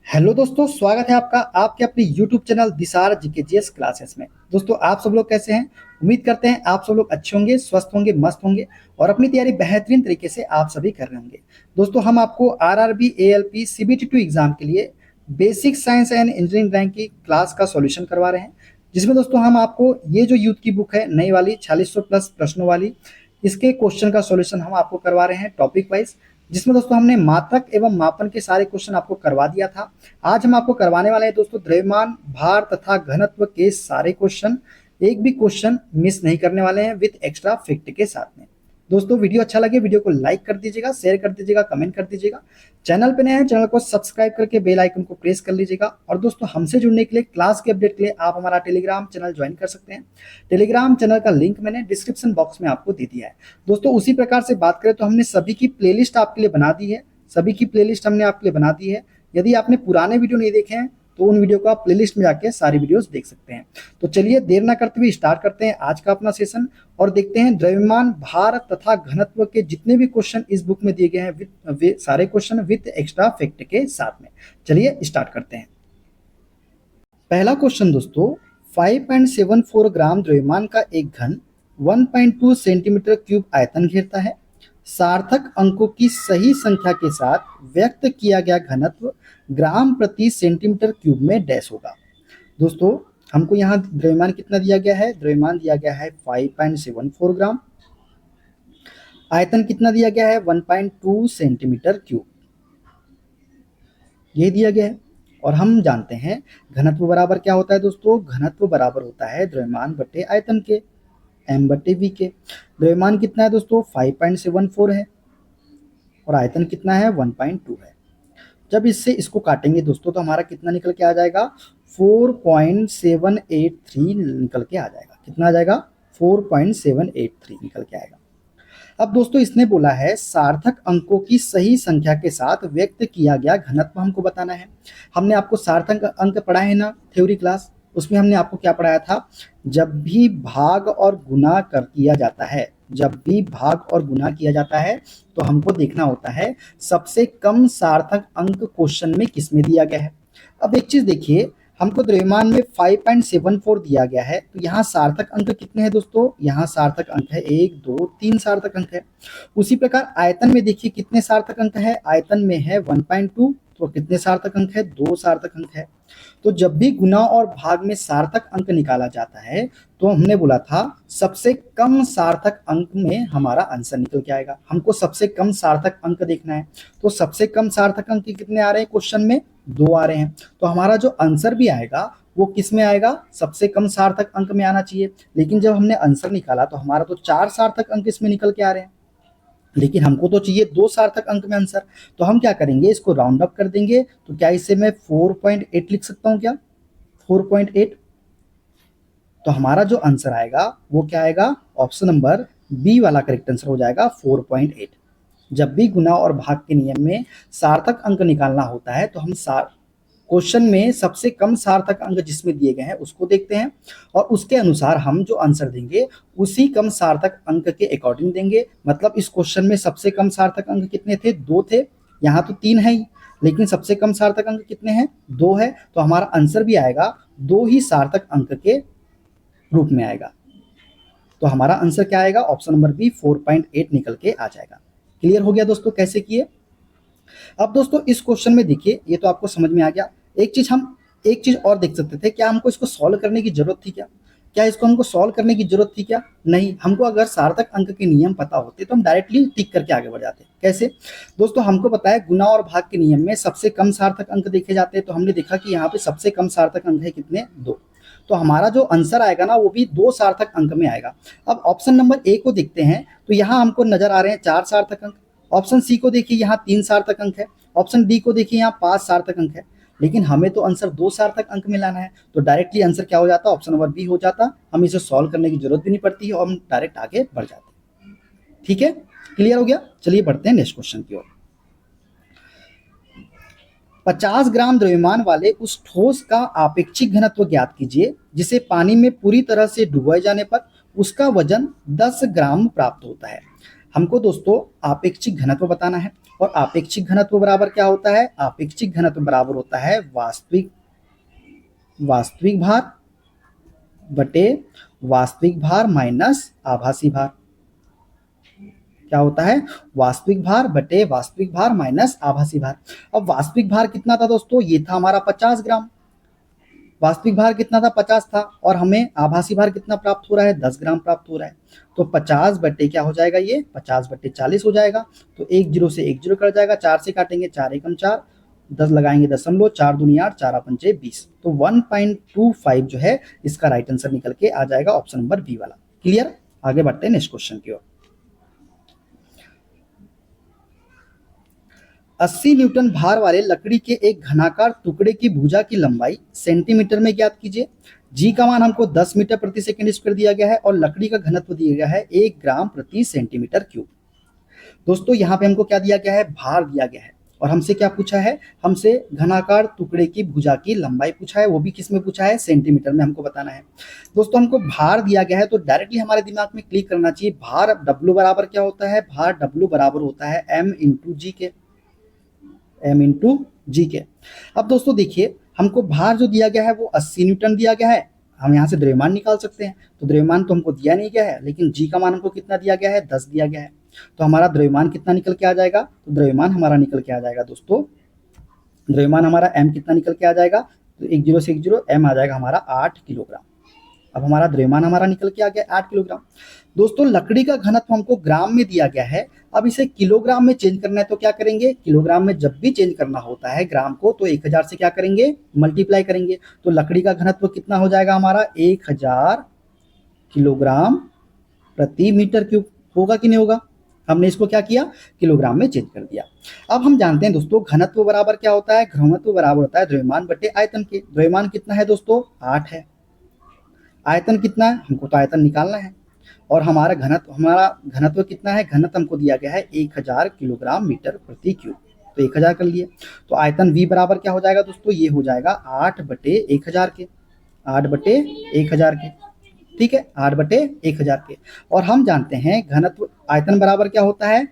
Hello दोस्तों, स्वागत है आपका आपके अपने यूट्यूब चैनल दिसार जीकेजीएस क्लासेस में। दोस्तों, आप सब लोग कैसे हैं? उम्मीद करते हैं आप सब लोग अच्छे होंगे, स्वस्थ होंगे, मस्त होंगे और अपनी तैयारी बेहतरीन तरीके से आप सभी कर रहे होंगे। दोस्तों, हम आपको आरआरबी, एएलपी, सीबीटी2 एग्जाम के लिए basic science and engineering rank की क्लास का सॉल्यूशन करवा रहे हैं, जिसमें दोस्तों हम आपको ये जो यूथ की बुक है नई वाली 4600 प्लस प्रश्नों वाली, इसके क्वेश्चन का सॉल्यूशन हम आपको करवा रहे हैं टॉपिक वाइज, जिसमें दोस्तों हमने मात्रक एवं मापन के सारे क्वेश्चन आपको करवा दिया था। आज हम आपको करवाने वाले हैं दोस्तों द्रव्यमान, भार तथा घनत्व के सारे क्वेश्चन। एक भी क्वेश्चन मिस नहीं करने वाले हैं विद एक्स्ट्रा फैक्ट के साथ में। दोस्तों, वीडियो अच्छा लगे वीडियो को लाइक कर दीजिएगा, शेयर कर दीजिएगा, कमेंट कर दीजिएगा। चैनल पे नए हैं चैनल को सब्सक्राइब करके बेल आइकन को प्रेस कर लीजिएगा। और दोस्तों, हमसे जुड़ने के लिए, क्लास के अपडेट के लिए आप हमारा टेलीग्राम चैनल ज्वाइन कर सकते हैं। टेलीग्राम चैनल का लिंक मैंने डिस्क्रिप्शन बॉक्स में आपको दे दिया है। दोस्तों, उसी प्रकार से बात करें तो हमने सभी की प्लेलिस्ट आपके लिए बना दी है। सभी की प्लेलिस्ट हमने आपके लिए बना दी है। यदि आपने पुराने वीडियो नहीं देखे हैं तो उन वीडियो को आप प्लेलिस्ट में जाके सारी वीडियोस देख सकते हैं। तो चलिए देर ना करते हुए स्टार्ट करते हैं आज का अपना सेशन और देखते हैं द्रव्यमान, भार तथा घनत्व के जितने भी क्वेश्चन इस बुक में दिए गए हैं वे सारे क्वेश्चन विद एक्स्ट्रा फैक्ट के साथ में। चलिए स्टार्ट करते हैं। पहला क्वेश्चन दोस्तों, 5.74 ग्राम द्रव्यमान का एक घन 1.2 सेंटीमीटर क्यूब आयतन घेरता है। सार्थक अंकों की सही संख्या के साथ व्यक्त किया गया घनत्व ग्राम प्रति सेंटीमीटर क्यूब में डैश होगा। दोस्तों, हमको यहाँ द्रव्यमान कितना दिया गया है? द्रव्यमान दिया गया है 5.74 ग्राम। आयतन कितना दिया गया है? 1.2 सेंटीमीटर क्यूब, ये दिया गया है। और हम जानते हैं घनत्व बराबर क्या होता है दोस्तों? घनत्व बराबर होता है द्रव्यमान बटे आयतन के, m बटे v के। द्रव्यमान कितना है दोस्तों? 5.74 है और आयतन कितना है? 1.2 है। जब इससे इसको काटेंगे दोस्तों तो हमारा कितना निकल के आ जाएगा? 4.783 निकल के आ जाएगा। कितना आ जाएगा? 4.783 निकल के आएगा। अब दोस्तों, इसने बोला है सार्थक अंकों की सही संख्या के साथ व्यक्त किया गया घनत्व हमको बताना है। हमने आपको सार्थक अंक पढ़ाए हैं ना थ्योरी क्लास, उसमें हमने आपको क्या पढ़ाया था? जब भी भाग और गुना कर किया जाता है, जब भी भाग और गुना किया जाता है तो हमको देखना होता है सबसे कम सार्थक अंक क्वेश्चन में किसमें दिया गया है। अब एक चीज देखिए, हमको द्रव्यमान में 5.74 दिया गया है, तो यहाँ सार्थक अंक कितने हैं दोस्तों? यहाँ सार्थक अंक है 1, 2, 3 सार्थक अंक है। उसी प्रकार आयतन में देखिए कितने सार्थक अंक है? आयतन में है 1.2, तो कितने सार्थक अंक है? 2 सार्थक अंक है। तो जब भी गुना और भाग में सार्थक अंक निकाला जाता है तो हमने बोला था सबसे कम सार्थक अंक में हमारा आंसर निकल के आएगा। हमको सबसे कम सार्थक अंक देखना है, तो सबसे कम सार्थक अंक कितने आ रहे हैं क्वेश्चन में? 2 आ रहे हैं। तो हमारा जो आंसर भी आएगा वो किस में आएगा? सबसे कम सार्थक अंक में आना चाहिए। लेकिन जब हमने आंसर निकाला तो हमारा तो 4 सार्थक अंक इसमें निकल के आ रहे हैं, लेकिन हमको तो चाहिए 2 सार्थक अंक में आंसर। तो हम क्या करेंगे? इसको राउंड अप कर देंगे। तो क्या इसे मैं 4.8 लिख सकता हूं क्या? 4.8। तो हमारा जो आंसर आएगा वो क्या आएगा? ऑप्शन नंबर बी वाला करेक्ट आंसर हो जाएगा 4.8। जब भी गुना और भाग के नियम में सार्थक अंक निकालना होता है तो हम क्वेश्चन में सबसे कम सार्थक अंक जिसमें दिए गए हैं उसको देखते हैं और उसके अनुसार हम जो आंसर देंगे उसी कम सार्थक अंक के अकॉर्डिंग देंगे। मतलब इस क्वेश्चन में सबसे कम सार्थक अंक कितने थे? 2 थे। यहाँ तो 3 है ही, लेकिन सबसे कम सार्थक अंक कितने हैं? 2 है। तो हमारा आंसर भी आएगा 2 ही सार्थक अंक के रूप में आएगा। तो हमारा आंसर क्या आएगा? ऑप्शन नंबर बी 4.8 निकल के आ जाएगा। क्लियर हो गया दोस्तों कैसे किए? अब दोस्तों, इस क्वेश्चन में देखिए, ये तो आपको समझ में आ गया। एक चीज और देख सकते थे, क्या हमको इसको सॉल्व करने की जरूरत थी क्या? क्या इसको हमको सॉल्व करने की जरूरत थी क्या? नहीं। हमको अगर सार्थक अंक के नियम पता होते तो हम डायरेक्टली टिक करके आगे बढ़ जाते। कैसे दोस्तों? हमको पता है गुना और भाग के नियम में सबसे कम सार्थक अंक देखे जाते हैं, तो हमने देखा कि यहाँ पे सबसे कम सार्थक अंक है कितने? 2। तो हमारा जो आंसर आएगा ना वो भी 2 सार्थक अंक में आएगा। अब ऑप्शन नंबर ए को देखते हैं तो यहाँ हमको नजर आ रहे हैं 4 सार्थक अंक। ऑप्शन सी को देखिए, यहाँ 3 सार्थक अंक है। ऑप्शन डी को देखिए, यहाँ 5 सार्थक अंक है। लेकिन हमें तो आंसर 2 सार्थक अंक में लाना है, तो डायरेक्टली आंसर क्या हो जाता? ऑप्शन नंबर बी हो जाता। हम इसे सॉल्व करने की जरूरत भी नहीं पड़ती है और हम डायरेक्ट आगे बढ़ जाते। ठीक है, क्लियर हो गया? चलिए बढ़ते हैं नेक्स्ट क्वेश्चन की ओर। 50 ग्राम द्रव्यमान वाले उस ठोस का आपेक्षिक घनत्व ज्ञात कीजिए जिसे पानी में पूरी तरह से डुबोए जाने पर उसका वजन 10 ग्राम प्राप्त होता है। हमको दोस्तों आपेक्षिक घनत्व बताना है और आपेक्षिक घनत्व बराबर क्या होता है? आपेक्षिक घनत्व बराबर होता है वास्तविक भार बटे वास्तविक भार माइनस आभासी भार। क्या होता है? वास्तविक भार बटे वास्तविक भार माइनस आभासी भार। अब वास्तविक भार कितना था दोस्तों? ये था हमारा 50 ग्राम। वास्तविक भार कितना था? 50 था। और हमें आभासी भार कितना प्राप्त हो रहा है? 10 ग्राम प्राप्त हो रहा है। तो 50 बटे क्या हो जाएगा? ये 50 बटे 40 हो जाएगा। तो 1 0 से 1 0 कट जाएगा, 4 से काटेंगे, 4 एकम 4, 10 लगाएंगे दशमलव, 4 दूनी 8, 4 पंचे 20। तो 1.25 जो है इसका राइट आंसर निकल के आ जाएगा ऑप्शन नंबर बी वाला। क्लियर? आगे बढ़ते हैं नेक्स्ट क्वेश्चन की ओर। 80 न्यूटन भार वाले लकड़ी के एक घनाकार टुकड़े की भुजा की लंबाई सेंटीमीटर में ज्ञात कीजिए। जी का मान हमको 10 मीटर प्रति सेकंड स्क्वायर दिया गया है और लकड़ी का घनत्व दिया गया है 1 ग्राम प्रति सेंटीमीटर क्यूब। दोस्तों यहाँ पे हमको क्या दिया गया है? भार दिया गया है। और हमसे क्या पूछा है? हमसे घनाकार टुकड़े की भुजा की लंबाई पूछा है, वो भी किस में पूछा है? सेंटीमीटर में हमको बताना है। दोस्तों हमको भार दिया गया है तो डायरेक्टली हमारे दिमाग में क्लिक करना चाहिए भार W बराबर क्या होता है? भार W बराबर होता है M इंटू जी के। M इंटू जी के। अब दोस्तों देखिए हमको भार जो दिया गया है वो 80 न्यूटन दिया गया है। हम यहाँ से द्रव्यमान निकाल सकते हैं। तो द्रव्यमान तो हमको दिया नहीं गया है, लेकिन जी का मान हमको कितना दिया गया है? 10 दिया गया है। तो हमारा द्रव्यमान कितना निकल के आ जाएगा? तो द्रव्यमान हमारा निकल के आ जाएगा दोस्तों, द्रव्यमान हमारा M कितना निकल के आ जाएगा? तो 1 0 से 1 0 M आ जाएगा हमारा 8 किलोग्राम। अब हमारा द्रव्यमान हमारा निकल के आ गया 8 किलोग्राम। दोस्तों लकड़ी का घनत्व हमको ग्राम में दिया गया है। अब इसे किलोग्राम में चेंज करना है तो क्या करेंगे? किलोग्राम में जब भी चेंज करना होता है ग्राम को तो 1000 से क्या करेंगे? मल्टीप्लाई करेंगे। तो लकड़ी का घनत्व कितना हो जाएगा हमारा? 1000 किलोग्राम प्रति मीटर क्यूब। होगा कि नहीं होगा? हमने इसको क्या किया? किलोग्राम में चेंज कर दिया। अब हम जानते हैं दोस्तों घनत्व बराबर क्या होता है? घनत्व बराबर होता है द्रव्यमान बटे आयतन के। द्रव्यमान कितना है दोस्तों? 8 है। आयतन कितना है? हमको तो आयतन निकालना है। और हमारा घनत्व कितना है? घनत्व हमको दिया गया है 1000 किलोग्राम मीटर प्रति क्यूब। तो 1000 कर लिए। तो आयतन V बराबर क्या हो जाएगा दोस्तों? ये हो जाएगा 8 बटे 1000 के। 8 बटे 1000 के। ठीक है, 8 बटे 1000 के। और हम जानते हैं घनत्व आयतन बराबर क्या होता है?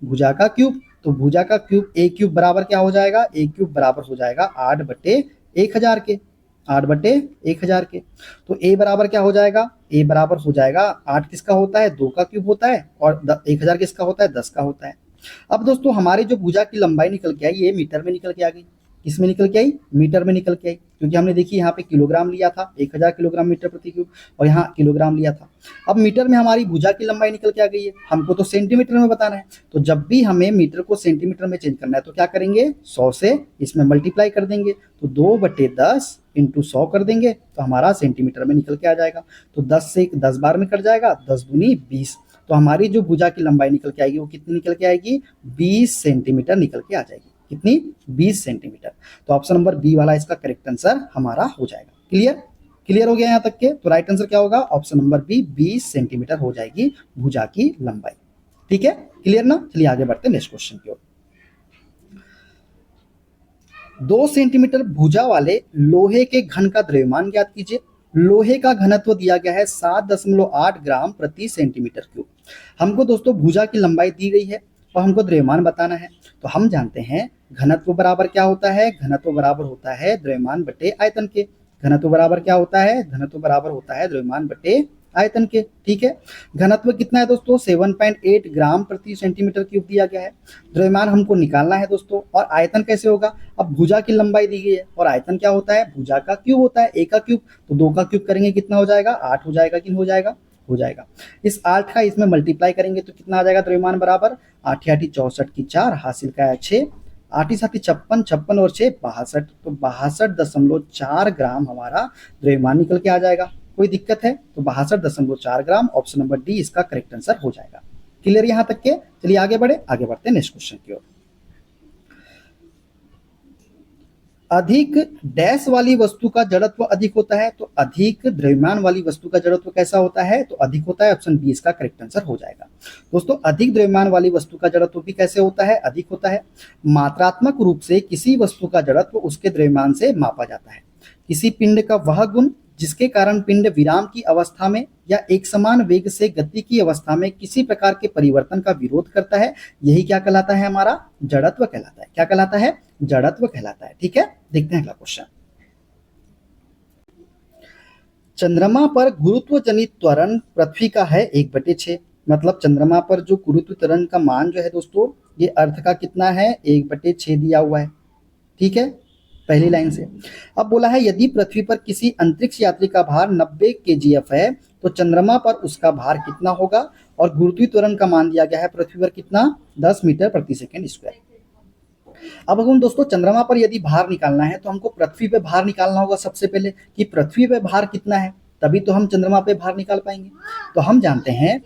भुजा का क्यूब। तो भुजा का क्यूब A क्यूब बराबर क्या हो जाएगा? A क्यूब बराबर हो जाएगा 8 बटे 1000 के। 8 बटे 1000 के। तो A बराबर क्या हो जाएगा? A बराबर हो जाएगा 8 किसका होता है? 2 का क्यूब होता है। और 1000 किसका होता है? 10 का होता है। अब दोस्तों हमारी जो भुजा की लंबाई निकल के आई ये मीटर में निकल के आ गई। किस में निकल के आई? मीटर में निकल के आई, क्योंकि हमने देखिए यहाँ पे किलोग्राम लिया था 1000 किलोग्राम मीटर प्रति क्यूब और यहाँ किलोग्राम लिया था। अब मीटर में हमारी भुजा की लंबाई निकल के आ गई है। हमको तो सेंटीमीटर में बताना है। तो जब भी हमें मीटर को सेंटीमीटर में चेंज करना है तो क्या करेंगे? 100 से इसमें मल्टीप्लाई कर देंगे। तो 2 बटे 10 इंटू 100 कर देंगे तो हमारा सेंटीमीटर में निकल के आ जाएगा। तो 10 से 10 बार में कट जाएगा, 10 दूनी 20। तो हमारी जो भुजा की लंबाई निकल के आएगी वो कितनी निकल के आएगी? 20 सेंटीमीटर निकल के आ जाएगी। कितनी? 20 सेंटीमीटर। तो ऑप्शन नंबर बी वाला इसका करेक्ट आंसर हमारा हो जाएगा। क्लियर? क्लियर हो गया यहाँ तक के? तो राइट आंसर क्या होगा? ऑप्शन नंबर बी 20 सेंटीमीटर हो जाएगी भुजा की लंबाई। ठीक है, क्लियर ना? चलिए आगे बढ़ते हैं नेक्स्ट क्वेश्चन की ओर। 2 सेंटीमीटर भुजा वाले लोहे के घन का द्रव्यमान ज्ञात कीजिए। लोहे का घनत्व दिया गया है 7.8 ग्राम प्रति सेंटीमीटर क्यूब। हमको दोस्तों भुजा की लंबाई दी गई है और हमको द्रव्यमान बताना है। तो हम जानते हैं घनत्व बराबर क्या होता है? घनत्व बराबर होता है द्रव्यमान बटे आयतन के। घनत्व बराबर क्या होता है? घनत्व बराबर होता है द्रव्यमान बटे आयतन के। ठीक है, घनत्व कितना है दोस्तों? 7.8 ग्राम प्रति सेंटीमीटर क्यूब दिया गया है। द्रव्यमान हमको निकालना है दोस्तों। और आयतन कैसे होगा? अब भुजा की लंबाई दी गई है और आयतन क्या होता है? भुजा का क्यूब होता है। A का क्यूब। तो 2 का क्यूब करेंगे कितना हो जाएगा? 8 हो जाएगा कि हो जाएगा? हो जाएगा। इस 8 का इसमें मल्टीप्लाई करेंगे तो कितना आ जाएगा? द्रव्यमान बराबर 8 8 64 की 4 हासिल का है 6, 8 7 56, 56 और 6 62। तो 62.4 ग्राम हमारा द्रव्यमान निकल के आ जाएगा। कोई दिक्कत है? तो 62.4 ग्राम ऑप्शन नंबर डी इसका करेक्ट आंसर हो जाएगा। क्लियर यहाँ तक के? चलिए आगे बढ़ते हैं नेक्स्ट क्वेश्चन की ओर। अधिक डैश वाली वस्तु का जड़त्व अधिक होता है। तो अधिक द्रव्यमान वाली वस्तु का जड़त्व कैसा होता है? तो अधिक होता है। ऑप्शन बी इसका करेक्ट आंसर हो जाएगा। दोस्तों अधिक द्रव्यमान वाली वस्तु का जड़त्व भी कैसे होता है? अधिक होता है। मात्रात्मक रूप से किसी वस्तु का जड़त्व उसके द्रव्यमान से मापा जाता है। किसी पिंड का वह गुण जिसके कारण पिंड विराम की अवस्था में या एक समान वेग से गति की अवस्था में किसी प्रकार के परिवर्तन का विरोध करता है, यही क्या कहलाता है? हमारा जड़त्व कहलाता है। क्या कहलाता है? जड़त्व कहलाता है। ठीक है, देखते हैं अगला क्वेश्चन। चंद्रमा पर गुरुत्व जनित त्वरण पृथ्वी का है 1/6। मतलब चंद्रमा पर जो गुरुत्व त्वरण का मान जो है दोस्तों, ये अर्थ का कितना है? 1/6 दिया हुआ है। ठीक है, पहली लाइन से। अब बोला है यदि पृथ्वी पर किसी अंतरिक्ष यात्री का भार 90 kgf है तो चंद्रमा पर उसका भार कितना होगा? और गुरुत्व त्वरण का मान दिया गया है पृथ्वी पर कितना? 10 मीटर प्रति सेकंड स्क्वायर। अब हम दोस्तों चंद्रमा पर यदि भार निकालना है तो हमको पृथ्वी पे भार निकालना होगा सबसे पहले कि पृथ्वी पे भार कितना है, तभी तो हम चंद्रमा पे भार निकाल पाएंगे। तो हम जानते हैं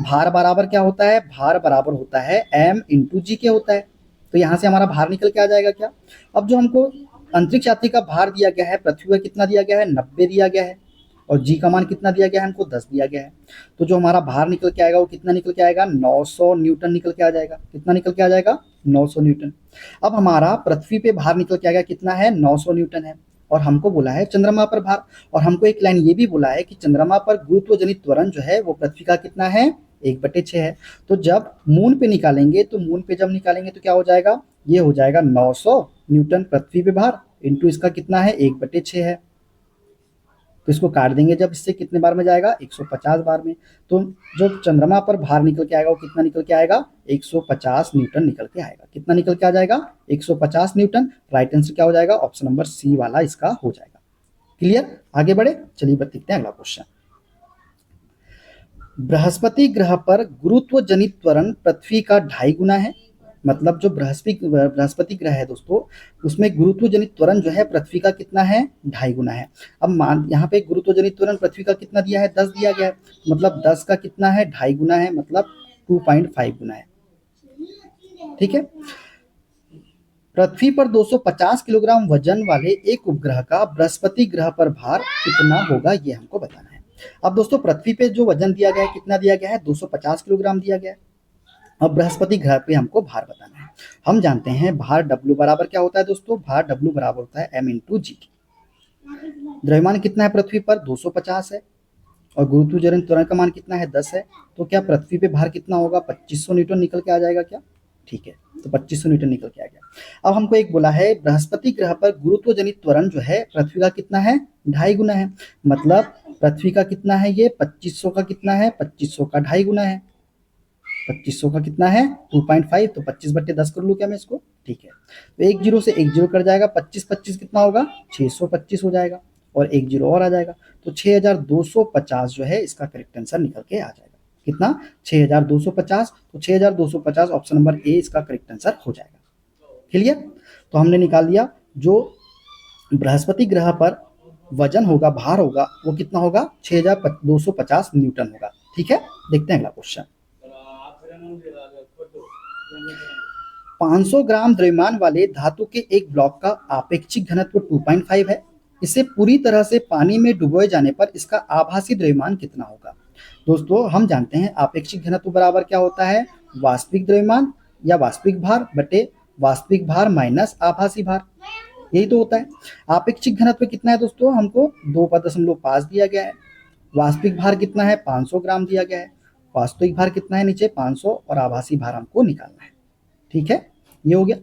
भार बराबर क्या होता है? भार बराबर होता है m इंटू जी के होता है। तो यहाँ से हमारा भार निकल के आ जाएगा क्या? अब जो हमको अंतरिक्ष यात्री का भार दिया गया है पृथ्वी पर कितना दिया गया है? 90 दिया गया है, और जी का मान कितना दिया गया है? हमको 10 दिया गया है। तो जो हमारा भार निकल के आएगा वो कितना निकल के आएगा? 900 न्यूटन निकल के आ जाएगा। कितना निकल के आ जाएगा? 900 न्यूटन। अब हमारा पृथ्वी पे भार निकल के आएगा कितना है? 900 न्यूटन है। और हमको बोला है चंद्रमा पर भार, और हमको एक लाइन ये भी बोला है कि चंद्रमा पर गुरुत्व जनित त्वरण जो है वो पृथ्वी का कितना है? 1/6 है। तो जब मून पे निकालेंगे तो मून पे जब निकालेंगे तो क्या हो जाएगा? ये हो जाएगा 900 न्यूटन पृथ्वी पे भार इंटू इसका कितना है? 1/6 है। तो इसको काट देंगे जब, इससे कितने बार में जाएगा? 150 बार में। तो जो चंद्रमा पर भार निकल के आएगा वो कितना निकल के आएगा? 150 न्यूटन निकल के आएगा। कितना निकल के आ जाएगा? 150 न्यूटन। राइट आंसर क्या हो जाएगा? ऑप्शन नंबर सी वाला इसका हो जाएगा। क्लियर? आगे बढ़े, चलिए देखते हैं अगला क्वेश्चन। बृहस्पति ग्रह पर गुरुत्व जनित त्वरण पृथ्वी का 2.5 गुना है। मतलब जो बृहस्पति ग्रह है दोस्तों, उसमें गुरुत्व जनित त्वरण जो है पृथ्वी का कितना है? 2.5 गुना है। अब मान यहाँ पे गुरुत्व जनित त्वरण पृथ्वी का कितना दिया है? 10 दिया गया है। मतलब 10 का कितना है? 2.5 गुना है, मतलब 2.5 गुना है। ठीक है, पृथ्वी पर 250 किलोग्राम वजन वाले एक उपग्रह का बृहस्पति ग्रह पर भार कितना होगा, ये हमको बताना है। अब दोस्तों पृथ्वी पे जो वजन दिया गया है कितना दिया गया है? 250 किलोग्राम दिया गया है। अब बृहस्पति ग्रह पे हमको भार बताना है। हम जानते हैं भार W बराबर क्या होता है दोस्तों? भार W बराबर होता है m इंटू जी। द्रव्यमान कितना है पृथ्वी पर? 250 है, और गुरुत्व जनित त्वरण का मान कितना है? 10 है। तो क्या पृथ्वी पे भार कितना होगा? 2500 न्यूटन निकल के आ जाएगा क्या? ठीक है, तो 2500 न्यूटन निकल के आ गया। अब हमको एक बोला है बृहस्पति ग्रह पर गुरुत्व जनित त्वरण जो है पृथ्वी का कितना है? 2.5 गुना है। मतलब पृथ्वी का कितना है? ये 2500 का कितना है? 2500 का 2.5 गुना है। 2500 का कितना है? 2.5। तो 25/10 कर लूँ क्या मैं इसको? ठीक है, तो एक जीरो से एक जीरो कट जाएगा। 25 कितना होगा? 625 हो जाएगा, और एक जीरो और आ जाएगा। तो 6250 जो है इसका करेक्ट आंसर निकल के आ जाएगा। कितना? 6250। तो 6250 ऑप्शन नंबर ए इसका करेक्ट आंसर हो जाएगा। क्लियर? तो हमने निकाल दिया जो बृहस्पति ग्रह पर वजन होगा, भार होगा, वो कितना होगा? 6250 न्यूटन होगा। ठीक है, देखते हैं अगला क्वेश्चन। 500 ग्राम द्रव्यमान वाले धातु के एक ब्लॉक का आपेक्षिक घनत्व 2.5 है। इसे पूरी तरह से पानी में डुबोए जाने पर इसका आभासी द्रव्यमान कितना होगा? दोस्तों हम जानते हैं आपेक्षिक घनत्व बराबर क्या होता है? वास्तविक द्रव्यमान या वास्तविक भार बटे वास्तविक भार माइनस आभासी भार, यही तो होता है। आपेक्षिक घनत्व कितना है दोस्तों? हमको 2.5 दिया गया है। वास्तविक भार कितना है? 500 ग्राम दिया गया है। वास्तविक भार कितना है? नीचे 500, और आभासी भार हमको निकालना है। ठीक है, ये हो गया।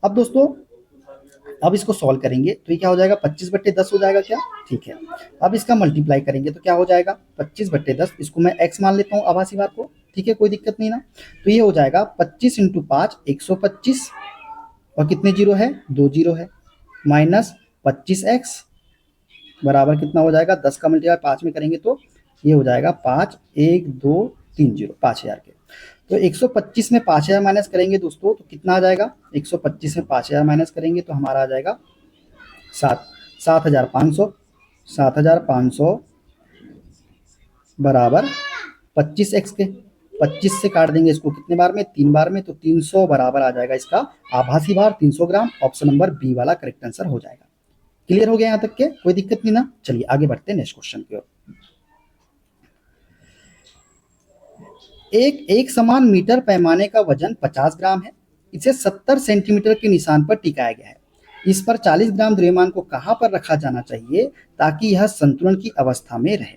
अब दोस्तों अब इसको सॉल्व करेंगे तो ये क्या हो जाएगा? 25/10 हो जाएगा क्या? ठीक है, अब इसका मल्टीप्लाई करेंगे तो क्या हो जाएगा? 25/10। इसको मैं x मान लेता हूँ आभासी भार को। ठीक है, कोई दिक्कत नहीं ना। तो ये हो जाएगा 25 × 5 125, और कितने जीरो है? 2 जीरो है, माइनस 25x बराबर कितना हो जाएगा? 10 का मल्टीप्लाई 5 में करेंगे तो ये हो जाएगा 5 1 2 3 0 5000 के। तो 125 में 5000 माइनस करेंगे दोस्तों तो कितना आ जाएगा? 125 में 5000 माइनस करेंगे तो हमारा आ जाएगा 7500। 7500 बराबर 25x के। 25 से काट देंगे इसको कितने बार में? 3 बार में। तो 300 बराबर आ जाएगा इसका आभासी भार 300 ग्राम। ऑप्शन नंबर बी वाला करेक्ट आंसर हो जाएगा। क्लियर हो गया यहाँ तक के? कोई दिक्कत नहीं ना। चलिए आगे बढ़ते हैं नेक्स्ट क्वेश्चन की ओर। एक समान मीटर पैमाने का वजन 50 ग्राम है। इसे 70 सेंटीमीटर के निशान पर टिकाया गया है। इस पर 40 ग्राम द्रव्यमान को कहाँ पर रखा जाना चाहिए ताकि यह संतुलन की अवस्था में रहे।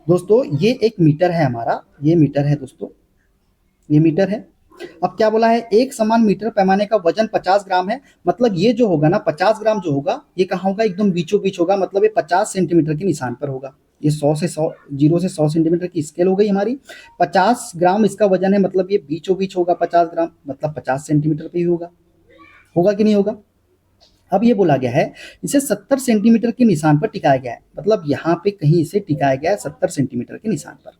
दोस्तों ये एक मीटर है हमारा, ये मीटर है दोस्तों, ये मीटर है। अब क्या बोला है, एक समान मीटर पैमाने का वजन 50 ग्राम है। मतलब ये जो होगा ना 50 ग्राम जो होगा ये कहाँ होगा, एकदम बीचों बीच होगा, मतलब ये 50 सेंटीमीटर के निशान पर होगा। ये 100 से 100, 0 से 100 सेंटीमीटर की स्केल हो गई हमारी। 50 ग्राम इसका वजन है, मतलब ये बीचों बीच होगा 50 ग्राम, मतलब 50 सेंटीमीटर पे ही होगा। होगा कि नहीं होगा। अब ये बोला गया है इसे 70 सेंटीमीटर के निशान पर टिकाया गया है, मतलब यहाँ पे कहीं इसे टिकाया गया है 70 सेंटीमीटर के निशान पर।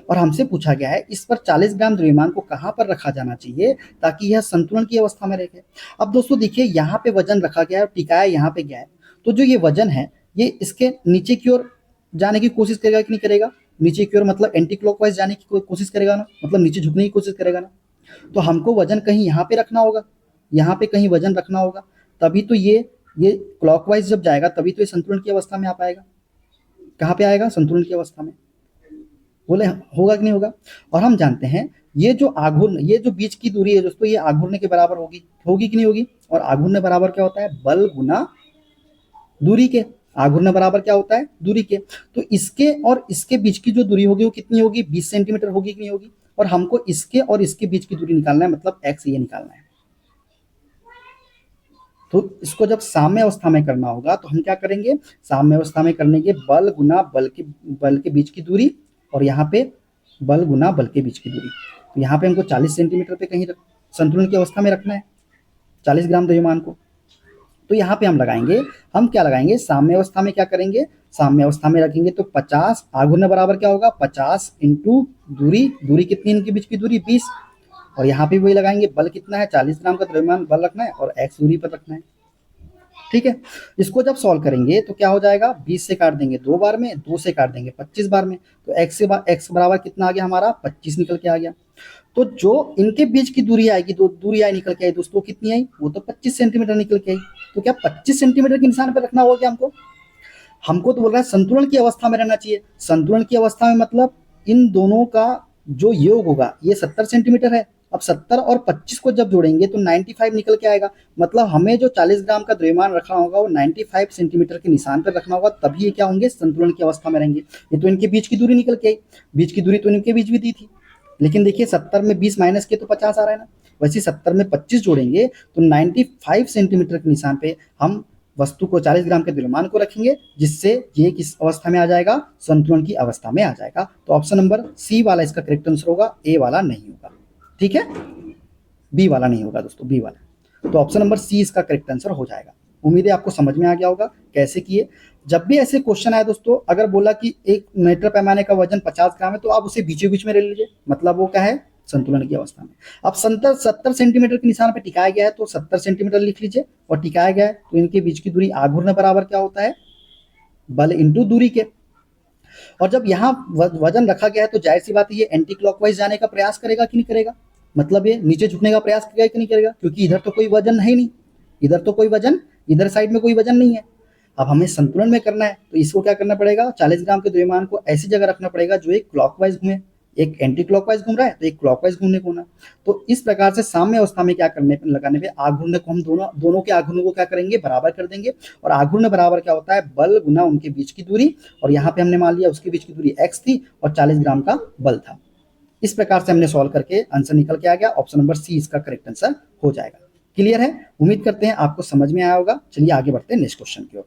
और हमसे पूछा गया है इस पर 40 ग्राम द्रव्यमान को कहाँ पर रखा जाना चाहिए ताकि यह संतुलन की अवस्था में रहे। अब दोस्तों देखिए यहाँ पे वजन रखा गया है और टिकाया यहाँ पे गया है, तो जो ये वजन है ये इसके नीचे की ओर जाने की कोशिश करेगा कि नहीं करेगा, नीचे की ओर मतलब एंटी क्लॉकवाइज जाने की कोशिश करेगा ना, मतलब नीचे झुकने की कोशिश करेगा ना। तो हमको वजन कहीं यहाँ पे रखना होगा, यहाँ पे कहीं वजन रखना होगा, तभी तो ये क्लॉकवाइज जब जाएगा तभी तो ये संतुलन की अवस्था में आ पाएगा। कहाँ पे आएगा, संतुलन की अवस्था में। बोले होगा कि नहीं होगा। और हम जानते हैं ये जो आघूर्ण, ये जो बीच की दूरी है दोस्तों, ये आघूर्ण के बराबर होगी, होगी कि नहीं होगी। और आघूर्ण बराबर क्या होता है, बल गुना दूरी के। आघूर्ण बराबर क्या होता है, दूरी के। तो इसके और इसके बीच की जो दूरी होगी वो कितनी होगी, 20 सेंटीमीटर होगी कि नहीं होगी। और हमको इसके और इसके बीच की दूरी निकालना है, मतलब एक्स ये निकालना है। तो इसको जब साम्य अवस्था में करना होगा तो हम क्या करेंगे, साम्य अवस्था में करने के बल गुना बल के बीच की दूरी, और यहाँ पे बल गुना बल के बीच की दूरी। तो यहाँ पे हमको 40 सेंटीमीटर पे कहीं संतुलन की अवस्था में रखना है 40 ग्राम द्रव्यमान को। तो यहाँ पे हम लगाएंगे, हम क्या लगाएंगे, साम्य अवस्था में क्या करेंगे, साम्य अवस्था में रखेंगे तो 50 आघूर्ण बराबर क्या होगा, 50 इंटू दूरी, दूरी कितनी इनके बीच की दूरी 20, और यहाँ पे वही लगाएंगे, बल कितना है 40 ग्राम का द्रव्यमान बल रखना है और एक्स दूरी पर रखना है। ठीक है, इसको जब सॉल्व करेंगे तो क्या हो जाएगा, 20 से काट देंगे 2 बार में, 2 से काट देंगे 25 बार में, तो एक्स बराबर कितना आ गया हमारा 25 निकल के आ गया। तो जो इनके बीच की दूरी आएगी, दो दूरी आई निकल के आई दोस्तों, कितनी आई, वो तो 25 सेंटीमीटर निकल के आई। तो क्या 25 सेंटीमीटर के निशान पर रखना होगा क्या हमको। हमको तो बोल रहा है संतुलन की अवस्था में रहना चाहिए। संतुलन की अवस्था में मतलब इन दोनों का जो योग होगा ये 70 सेंटीमीटर है। अब 70 और 25 को जब जोड़ेंगे तो 95 निकल के आएगा। मतलब हमें जो 40 ग्राम का द्रव्यमान रखना होगा वो 95 सेंटीमीटर के निशान पर रखना होगा, तभी ये क्या होंगे, संतुलन की अवस्था में रहेंगे। ये तो इनके बीच की दूरी निकल के आई, बीच की दूरी तो इनके बीच भी दी थी, लेकिन देखिए 70 में 20 माइनस के तो 50 आ रहा है ना। वैसे 70 में 25 जोड़ेंगे तो 95 सेंटीमीटर के निशान पे हम वस्तु को 40 ग्राम के द्रव्यमान को रखेंगे, जिससे ये किस अवस्था में आ जाएगा, संतुलन की अवस्था में आ जाएगा। तो ऑप्शन नंबर सी वाला इसका करेक्ट आंसर होगा, ए वाला नहीं होगा। ठीक है, बी वाला नहीं होगा दोस्तों, बी वाला। तो ऑप्शन नंबर सी इसका करेक्ट आंसर हो जाएगा। उम्मीद है आपको समझ में आ गया होगा कैसे किए। जब भी ऐसे क्वेश्चन आए दोस्तों, अगर बोला कि एक मीटर पैमाने का वजन 50 ग्राम है तो आप उसे बीचों बीच में ले लीजिए, मतलब वो क्या है, संतुलन की अवस्था में। अब 70 सेंटीमीटर के निशान पे टिकाया गया है तो 70 सेंटीमीटर लिख लीजिए, और टिकाया गया है तो इनके बीच की दूरी आघूर्ण बराबर क्या होता है, बल इंटू दूरी के। और जब यहाँ वजन रखा गया है तो जाहिर सी बात है ये एंटी क्लॉकवाइज जाने का प्रयास करेगा कि नहीं करेगा, मतलब ये नीचे झुकने का प्रयास करेगा कि नहीं करेगा, क्योंकि इधर तो कोई वजन है नहीं, इधर तो कोई वजन, इधर साइड में कोई वजन नहीं है। अब हमें संतुलन में करना है तो इसको क्या करना पड़ेगा, 40 ग्राम के द्रव्यमान को ऐसी जगह रखना पड़ेगा जो एक क्लॉकवाइज घूमे, एक एंटी क्लॉकवाइज घूम रहा है तो एक क्लॉकवाइज घूमने को होना। तो इस प्रकार से साम्य अवस्था में क्या करने पे लगाने पे आघूर्ण को हम दोनों के आघूर्ण को क्या करेंगे, बराबर कर देंगे। और आघूर्ण बराबर क्या होता है, बल गुना उनके बीच की दूरी, और यहाँ पे हमने मान लिया उसके बीच की दूरी x थी और 40 ग्राम का बल था। इस प्रकार से हमने सॉल्व करके आंसर निकल के आ गया, ऑप्शन नंबर सी इसका करेक्ट आंसर हो जाएगा। क्लियर है, उम्मीद करते हैं आपको समझ में आया होगा। चलिए आगे बढ़ते हैं नेक्स्ट क्वेश्चन की ओर।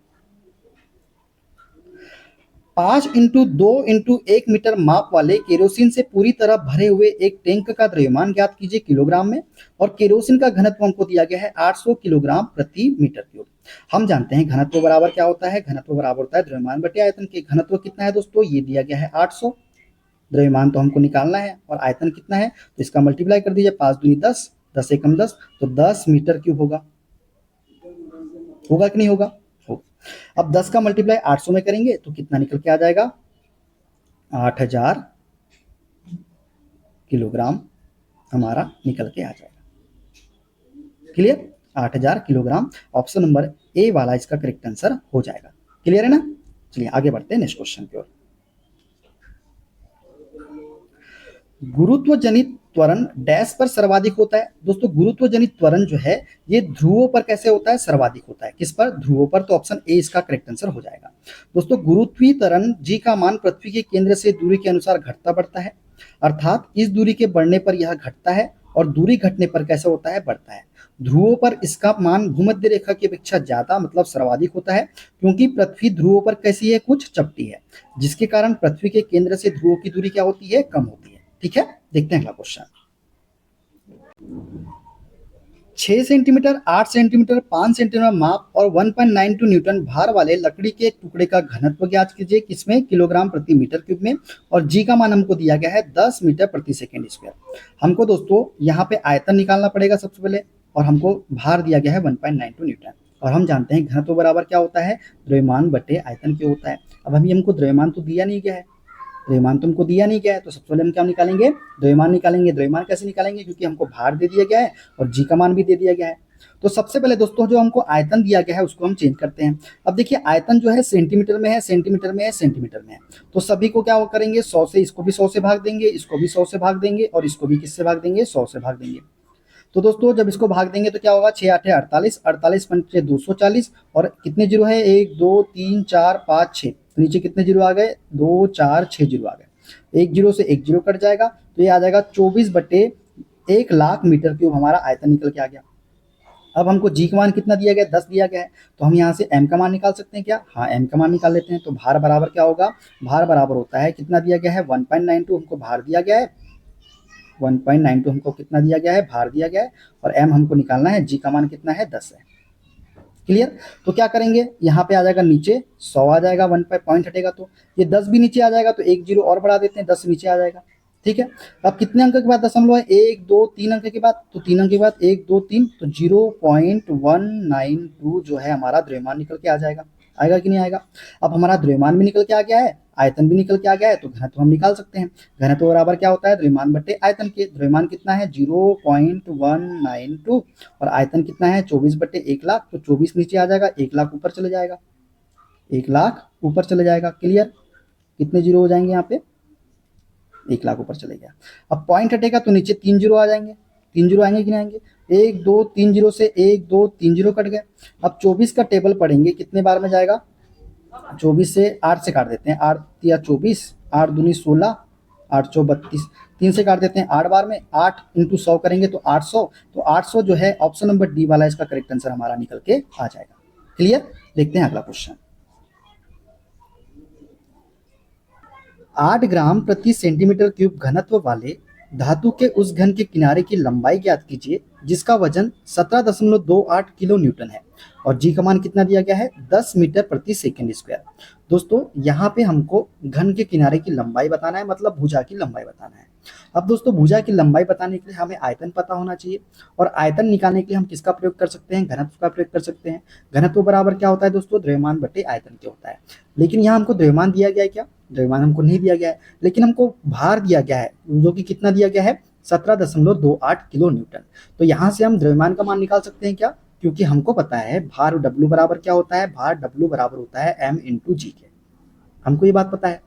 5 इंटू 2 इंटू 1 मीटर माप वाले केरोसिन से पूरी तरह भरे हुए एक टैंक का द्रव्यमान ज्ञात कीजिए किलोग्राम में, और केरोसिन का घनत्व हमको दिया गया है 800 किलोग्राम प्रति मीटर क्यूब। हम जानते हैं घनत्व बराबर क्या होता है, घनत्व बराबर होता है द्रव्यमान बटे आयतन के। घनत्व कितना है दोस्तों, ये दिया गया है 800, द्रव्यमान तो हमको निकालना है, और आयतन कितना है तो इसका मल्टीप्लाई कर दीजिए, 5 दूनी 10, 10 एकम 10, तो 10 मीटर क्यूब होगा। होगा कि नहीं होगा, होगा। अब 10 का मल्टीप्लाई 800 में करेंगे तो कितना निकल के आ जाएगा, 8000 किलोग्राम हमारा निकल के आ जाएगा। Clear, 8000 kilogram, option number A वाला इसका करेक्ट आंसर हो जाएगा। क्लियर है ना। चलिए आगे बढ़ते हैं नेक्स्ट क्वेश्चन की ओर। गुरुत्व जनित त्वरण डैश पर सर्वाधिक होता है। दोस्तों गुरुत्व जनित त्वरण जो है ये ध्रुवों पर कैसे होता है, सर्वाधिक होता है। किस पर, ध्रुवों पर। तो ऑप्शन ए इसका करेक्ट आंसर हो जाएगा। दोस्तों गुरुत्वीय त्वरण जी का मान पृथ्वी के केंद्र से दूरी के अनुसार घटता बढ़ता है, अर्थात इस दूरी के बढ़ने पर यह घटता है और दूरी घटने पर कैसे होता है, बढ़ता है। ध्रुवों पर इसका मान भूमध्य रेखा की अपेक्षा ज्यादा मतलब सर्वाधिक होता है, क्योंकि पृथ्वी ध्रुवों पर कैसी है, कुछ चपटी है, जिसके कारण पृथ्वी के केंद्र से ध्रुवों की दूरी क्या होती है, कम होती है। ठीक है, देखते हैं अगला क्वेश्चन। 6 सेंटीमीटर, 8 सेंटीमीटर, 5 सेंटीमीटर माप और 1.92 न्यूटन भार वाले लकड़ी के एक टुकड़े का घनत्व ज्ञात कीजिए। किसमें, किलोग्राम प्रति मीटर क्यूब में। और जी का मान हमको दिया गया है 10 मीटर प्रति सेकेंड स्क्वायर। हमको दोस्तों यहाँ पे आयतन निकालना पड़ेगा सबसे पहले, और हमको भार दिया गया है 1.92 न्यूटन। और हम जानते हैं घनत्व बराबर क्या होता है, द्रव्यमान बटे आयतन के होता है। अब अभी हमको द्रव्यमान तो दिया नहीं गया है, द्रव्यमान तुमको दिया नहीं गया है, तो सबसे पहले हम क्या निकालेंगे, द्रव्यमान निकालेंगे। द्रव्यमान कैसे निकालेंगे, क्योंकि हमको भार दे दिया गया है और जी का मान भी दे दिया गया है। तो सबसे पहले दोस्तों जो हमको आयतन दिया गया है उसको हम चेंज करते हैं। अब देखिए आयतन जो है सेंटीमीटर में है, सेंटीमीटर में है, सेंटीमीटर में है। तो सभी को क्या करेंगे, 100 से, इसको भी 100 से भाग देंगे, इसको भी 100 से भाग देंगे, और इसको भी किससे भाग देंगे, 100 से भाग देंगे। तो दोस्तों जब इसको भाग देंगे तो क्या होगा, 6 8 48, 48 पंचे 240, और कितने जीरो है, 1 2 3 4 5 6, तो नीचे कितने जीरो आ गए, 2 4 6 जीरो आ गए। एक जीरो से एक जीरो कट जाएगा, तो ये आ जाएगा 24 बटे 1,00,000 मीटर क्यूब हमारा आयतन निकल के आ गया। अब हमको जी का मान कितना दिया गया है, 10 दिया गया है, तो हम यहाँ से एम का मान निकाल सकते हैं क्या, हाँ एम का मान निकाल लेते हैं। तो भार बराबर क्या होगा, भार बराबर होता है, कितना दिया गया है, 1.92 हमको भार दिया गया है, 1.92 हमको कितना दिया गया है, भार दिया गया है, और एम हमको निकालना है, जी का मान कितना है, 10 है। क्लियर। तो क्या करेंगे, यहाँ पे आ जाएगा नीचे 100 आ जाएगा, 1 पे पॉइंट हटेगा तो ये 10 भी नीचे आ जाएगा, तो एक जीरो और बढ़ा देते हैं, 10 नीचे आ जाएगा। ठीक है, अब कितने अंक के बाद दशमलव है, 1 2 3 अंक के बाद, तो 3 अंक के बाद 1 2 3, तो 0.192 जो है हमारा द्रव्यमान निकल के आ जाएगा। आएगा कि नहीं आएगा। अब हमारा द्रव्यमान भी निकल के आ गया है, आयतन भी निकल के आ गया है, तो घनत्व हम निकाल सकते हैं। घनत्व बराबर क्या होता है, द्रव्यमान बटे आयतन के। द्रव्यमान कितना है, 0.192, और आयतन कितना है, 24 बटे 1,00,000, तो 24 नीचे आ जाएगा, 1,00,000 ऊपर चले जाएगा, 1,00,000 ऊपर चले जाएगा। क्लियर। कितने जीरो हो जाएंगे यहाँ पे, 1,00,000 ऊपर चले गया। अब पॉइंट हटेगा तो नीचे 3 जीरो आ जाएंगे, 3 जीरो आएंगे कि नहीं आएंगे, 1 2 3 जीरो से 1 2 3 जीरो कट गए। अब 24 का टेबल पढ़ेंगे, कितने बार में जाएगा, 24 से 8 से काट देते हैं, 8 या 24, 8 दूनी 16, 8 चौ 32, 3 से काट देते हैं 8 बार में, 8 इंटू 100 करेंगे तो 800, तो 800 जो है ऑप्शन नंबर डी वाला इसका करेक्ट आंसर हमारा निकल के आ जाएगा। क्लियर। देखते हैं अगला क्वेश्चन। 8 ग्राम प्रति सेंटीमीटर क्यूब घनत्व वाले धातु के उस घन के किनारे की लंबाई ज्ञात कीजिए जिसका वजन 17.28 किलो न्यूटन है, और जी का मान कितना दिया गया है, 10 मीटर प्रति सेकंड स्क्वायर। दोस्तों यहाँ पे हमको घन के किनारे की लंबाई बताना है, मतलब भुजा की लंबाई बताना है। अब दोस्तों भुजा की लंबाई बताने के लिए हमें आयतन पता होना चाहिए, और आयतन निकालने के लिए हम किसका प्रयोग कर सकते हैं, घनत्व का प्रयोग कर सकते हैं। घनत्व बराबर क्या होता है दोस्तों, द्रव्यमान बटे आयतन के होता है। लेकिन यहाँ हमको द्रव्यमान दिया गया है क्या, द्रव्यमान हमको नहीं दिया गया है, लेकिन हमको भार दिया गया है, जो कि कितना दिया गया है, 17.28 किलो न्यूटन। तो यहाँ से हम द्रव्यमान का मान निकाल सकते हैं क्या, क्योंकि हमको पता है भार W बराबर क्या होता है, भार W बराबर होता है M इंटू जी के, हमको ये बात पता है।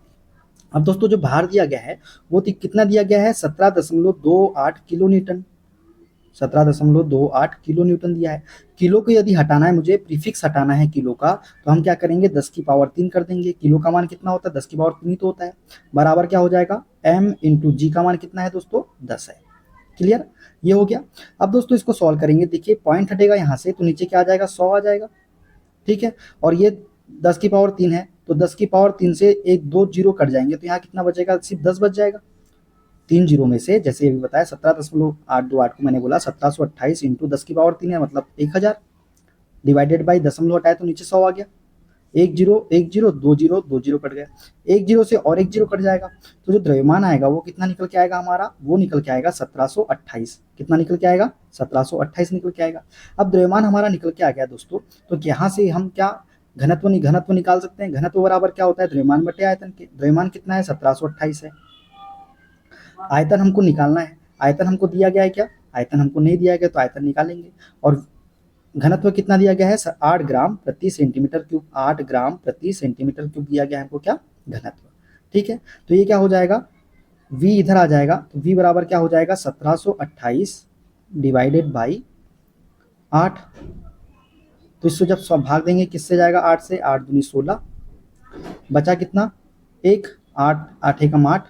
अब दोस्तों जो भार दिया गया है वो कितना दिया गया है, 17.28 किलो न्यूटन, 17.28 किलो न्यूटन दिया है। किलो को यदि हटाना है, मुझे प्रीफिक्स हटाना है किलो का, तो हम क्या करेंगे, 10 की पावर 3 कर देंगे। किलो का मान कितना होता है, 10 की पावर 3 ही तो होता है, बराबर क्या हो जाएगा, m इंटू जी का मान कितना है दोस्तों, 10 है। क्लियर, ये हो गया। अब दोस्तों इसको सॉल्व करेंगे, देखिए पॉइंट हटेगा यहाँ से, तो नीचे क्या आ जाएगा, 100 आ जाएगा। ठीक है, और ये 10 की पावर 3 है, तो 10 की पावर 3 से एक दो जीरो कट जाएंगे, तो यहाँ कितना बचेगा, सिर्फ 10 बच जाएगा। 3 जीरो में से, जैसे अभी बताया 17.828 को मैंने बोला 1728 इंटू 10 की पावर 3 है, मतलब 1000 डिवाइडेड बाई दशमलव हटाए तो नीचे 100 आ गया। एक जीरो दो जीरो कट गया, एक जीरो से और एक जीरो कट जाएगा, तो जो द्रव्यमान आएगा वो कितना निकल के आएगा हमारा, वो निकल के आएगा 1728। कितना निकल के आएगा, 1728 निकल के आएगा। अब द्रव्यमान हमारा निकल के आ गया दोस्तों, तो यहाँ से हम क्या घनत्व निकाल सकते हैं। घनत्व बराबर क्या होता है, द्रव्यमान बटे आयतन के। द्रव्यमान कितना है, 1728 है। आयतन हमको निकालना है, आयतन हमको दिया गया है क्या, आयतन हमको नहीं दिया गया, तो आयतन निकालेंगे। और घनत्व कितना दिया गया है, 8 ग्राम प्रति सेंटीमीटर क्यूब, 8 ग्राम प्रति सेंटीमीटर क्यूब दिया गया है हमको क्या, घनत्व। ठीक है, तो ये क्या हो जाएगा, v इधर आ जाएगा तो v बराबर क्या हो जाएगा 1728 डिवाइडेड बाई 8। तो इसको जब सब भाग देंगे किससे जाएगा 8 से, 8 दूनी 16, बचा कितना 1, 8 8 एकम 8,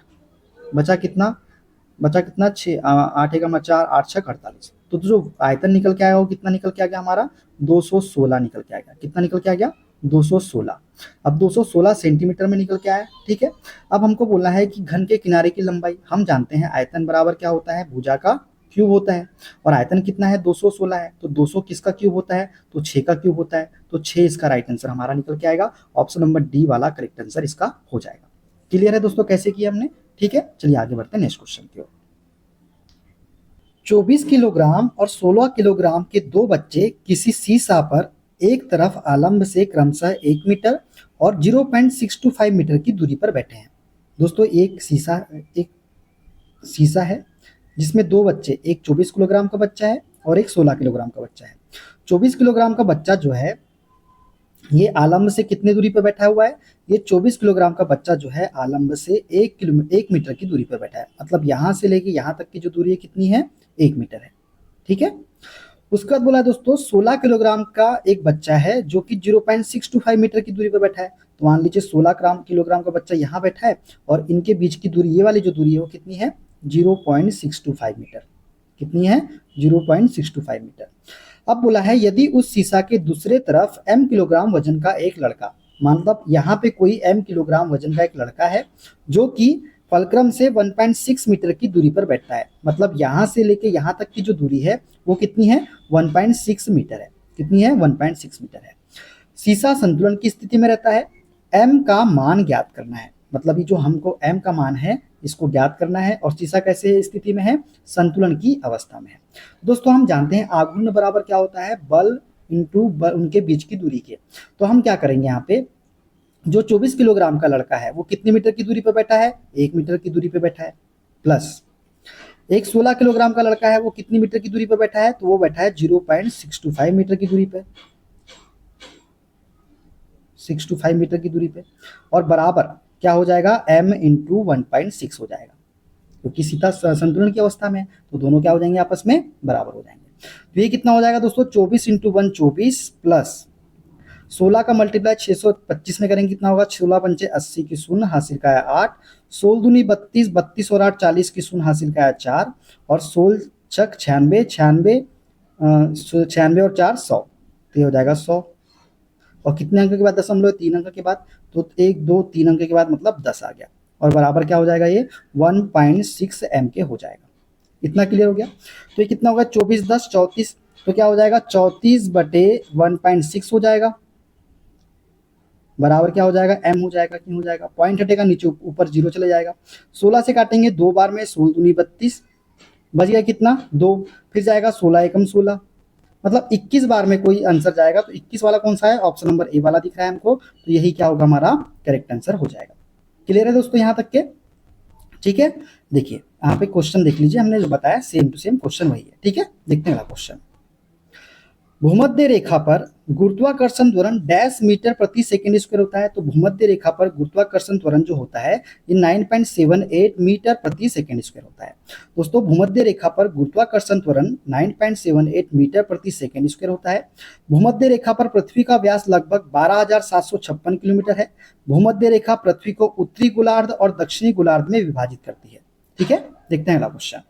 बचा कितना 6, 8 एकम 4, 8 6 48। तो जो आयतन निकल के आएगा वो कितना निकल के आ गया हमारा 216 निकल के आ गया। कितना निकल के आ गया 216। अब 216 सेंटीमीटर में निकल के आया। ठीक है, अब हमको बोलना है कि घन के किनारे की लंबाई। हम जानते हैं आयतन बराबर क्या होता है भुजा का क्यूब होता है, और आयतन कितना है 216 है, तो 200 किसका क्यूब होता है तो 6 का क्यूब होता है। तो 6 इसका राइट आंसर हमारा निकल के आएगा। ऑप्शन नंबर डी वाला करेक्ट आंसर इसका हो जाएगा। क्लियर है दोस्तों कैसे किया हमने? ठीक है, चलिए आगे बढ़ते हैं नेक्स्ट क्वेश्चन की ओर। 24 किलोग्राम और 16 किलोग्राम के दो बच्चे किसी सीसा पर एक तरफ आलंब से क्रमशः 1 मीटर और 0.625 मीटर की दूरी पर बैठे हैं। दोस्तों एक सीसा है जिसमें दो बच्चे, एक 24 किलोग्राम का बच्चा है और एक 16 किलोग्राम का बच्चा है। 24 किलोग्राम का बच्चा जो है ये आलंब से कितने दूरी पर बैठा हुआ है? ये 24 किलोग्राम का बच्चा जो है आलंब से 1 मीटर की दूरी पर बैठा है। मतलब यहाँ से लेके यहाँ तक की जो दूरी है कितनी है 1 मीटर है। ठीक है, उसके बाद बोला दोस्तों 16 किलोग्राम का एक बच्चा है जो कि 0.625 मीटर की दूरी पर बैठा है। तो मान लीजिए 16 किलोग्राम का बच्चा यहाँ बैठा है और इनके बीच की दूरी, ये वाली जो दूरी है वो कितनी है 0.625 मीटर। कितनी है 0.625 मीटर। अब बोला है यदि उस सीसा के दूसरे तरफ m किलोग्राम वजन का एक लड़का, मतलब यहाँ पे कोई m किलोग्राम वजन का एक लड़का है जो कि फलक्रम से 1.6 मीटर की दूरी पर बैठता है। मतलब यहाँ से लेके यहाँ तक की जो दूरी है वो कितनी है 1.6 मीटर है। कितनी है 1.6 मीटर है। सीसा संतुलन की स्थिति में रहता है। m का मान ज्ञात करना है, मतलब ये जो हमको m का मान है इसको ज्ञात करना है। और सीसा कैसे स्थिति में है? संतुलन की अवस्था में है। दोस्तों हम जानते हैं आघूर्ण बराबर क्या होता है बल इंटू उनके बीच की दूरी के। तो हम क्या करेंगे यहाँ पे, जो 24 किलोग्राम का लड़का है वो कितने मीटर की दूरी पर बैठा है 1 मीटर की दूरी पर बैठा है, प्लस एक 16 किलोग्राम का लड़का है वो कितनी मीटर की दूरी पर बैठा है तो वो बैठा है 0.625 मीटर की दूरी पे, 625 मीटर की दूरी पे। और बराबर क्या हो जाएगा m इंटू 1.6 हो जाएगा, क्योंकि सीधा संतुलन की अवस्था में तो दोनों क्या हो जाएंगे आपस में बराबर हो जाएंगे। तो ये कितना हो जाएगा दोस्तों 24 इंटू 1 24 प्लस 16 का मल्टीप्लाई 625 में करेंगे कितना होगा 16 पंचे 80 की शून्य हासिल का है 8, 16 दूनी 32, 32 और 8 40 की शून्य हासिल का है 4, और 16 छक 96, 96 और 4 100, तो ये हो जाएगा 100। और कितने अंक के बाद दशमलव 3 अंक के बाद, तो 1 2 3 अंक के बाद मतलब 10 आ गया। और बराबर क्या हो जाएगा ये 1.6 m के हो जाएगा। इतना क्लियर हो गया। तो ये कितना होगा 24 10 34, तो क्या हो जाएगा 34 बटे 1.6 हो जाएगा, बराबर क्या हो जाएगा m हो जाएगा। क्यों हो जाएगा, पॉइंट हटेगा नीचे ऊपर 0 चले जाएगा। 16 से काटेंगे 2 बार में, 16 दूनी 32, बच गया कितना 2, फिर जाएगा 16 एकम 16, मतलब 21 बार में कोई आंसर जाएगा। तो 21 वाला कौन सा है, ऑप्शन नंबर ए वाला दिख रहा है हमको, तो यही क्या होगा हमारा करेक्ट आंसर हो जाएगा। क्लियर है दोस्तों यहाँ तक के? ठीक है, देखिए यहाँ पे क्वेश्चन देख लीजिए, हमने जो बताया सेम टू सेम क्वेश्चन वही है। ठीक है, देखते हैं अगला क्वेश्चन। भूमध्य रेखा पर गुरुत्वाकर्षण त्वरण डैश मीटर प्रति सेकंड स्क्वायर होता है। तो भूमध्य रेखा पर गुरुत्वाकर्षण त्वरण जो होता है ये 9.78 मीटर प्रति सेकंड स्क्वायर होता है। दोस्तों भूमध्य रेखा पर गुरुत्वाकर्षण त्वरण 9.78 मीटर प्रति सेकंड स्क्वायर होता है। भूमध्य रेखा पर पृथ्वी का व्यास लगभग 12,756 किलोमीटर है। भूमध्य रेखा पृथ्वी को उत्तरी गोलार्ध और दक्षिणी गोलार्ध में विभाजित करती है। ठीक है, देखते हैं अगला क्वेश्चन।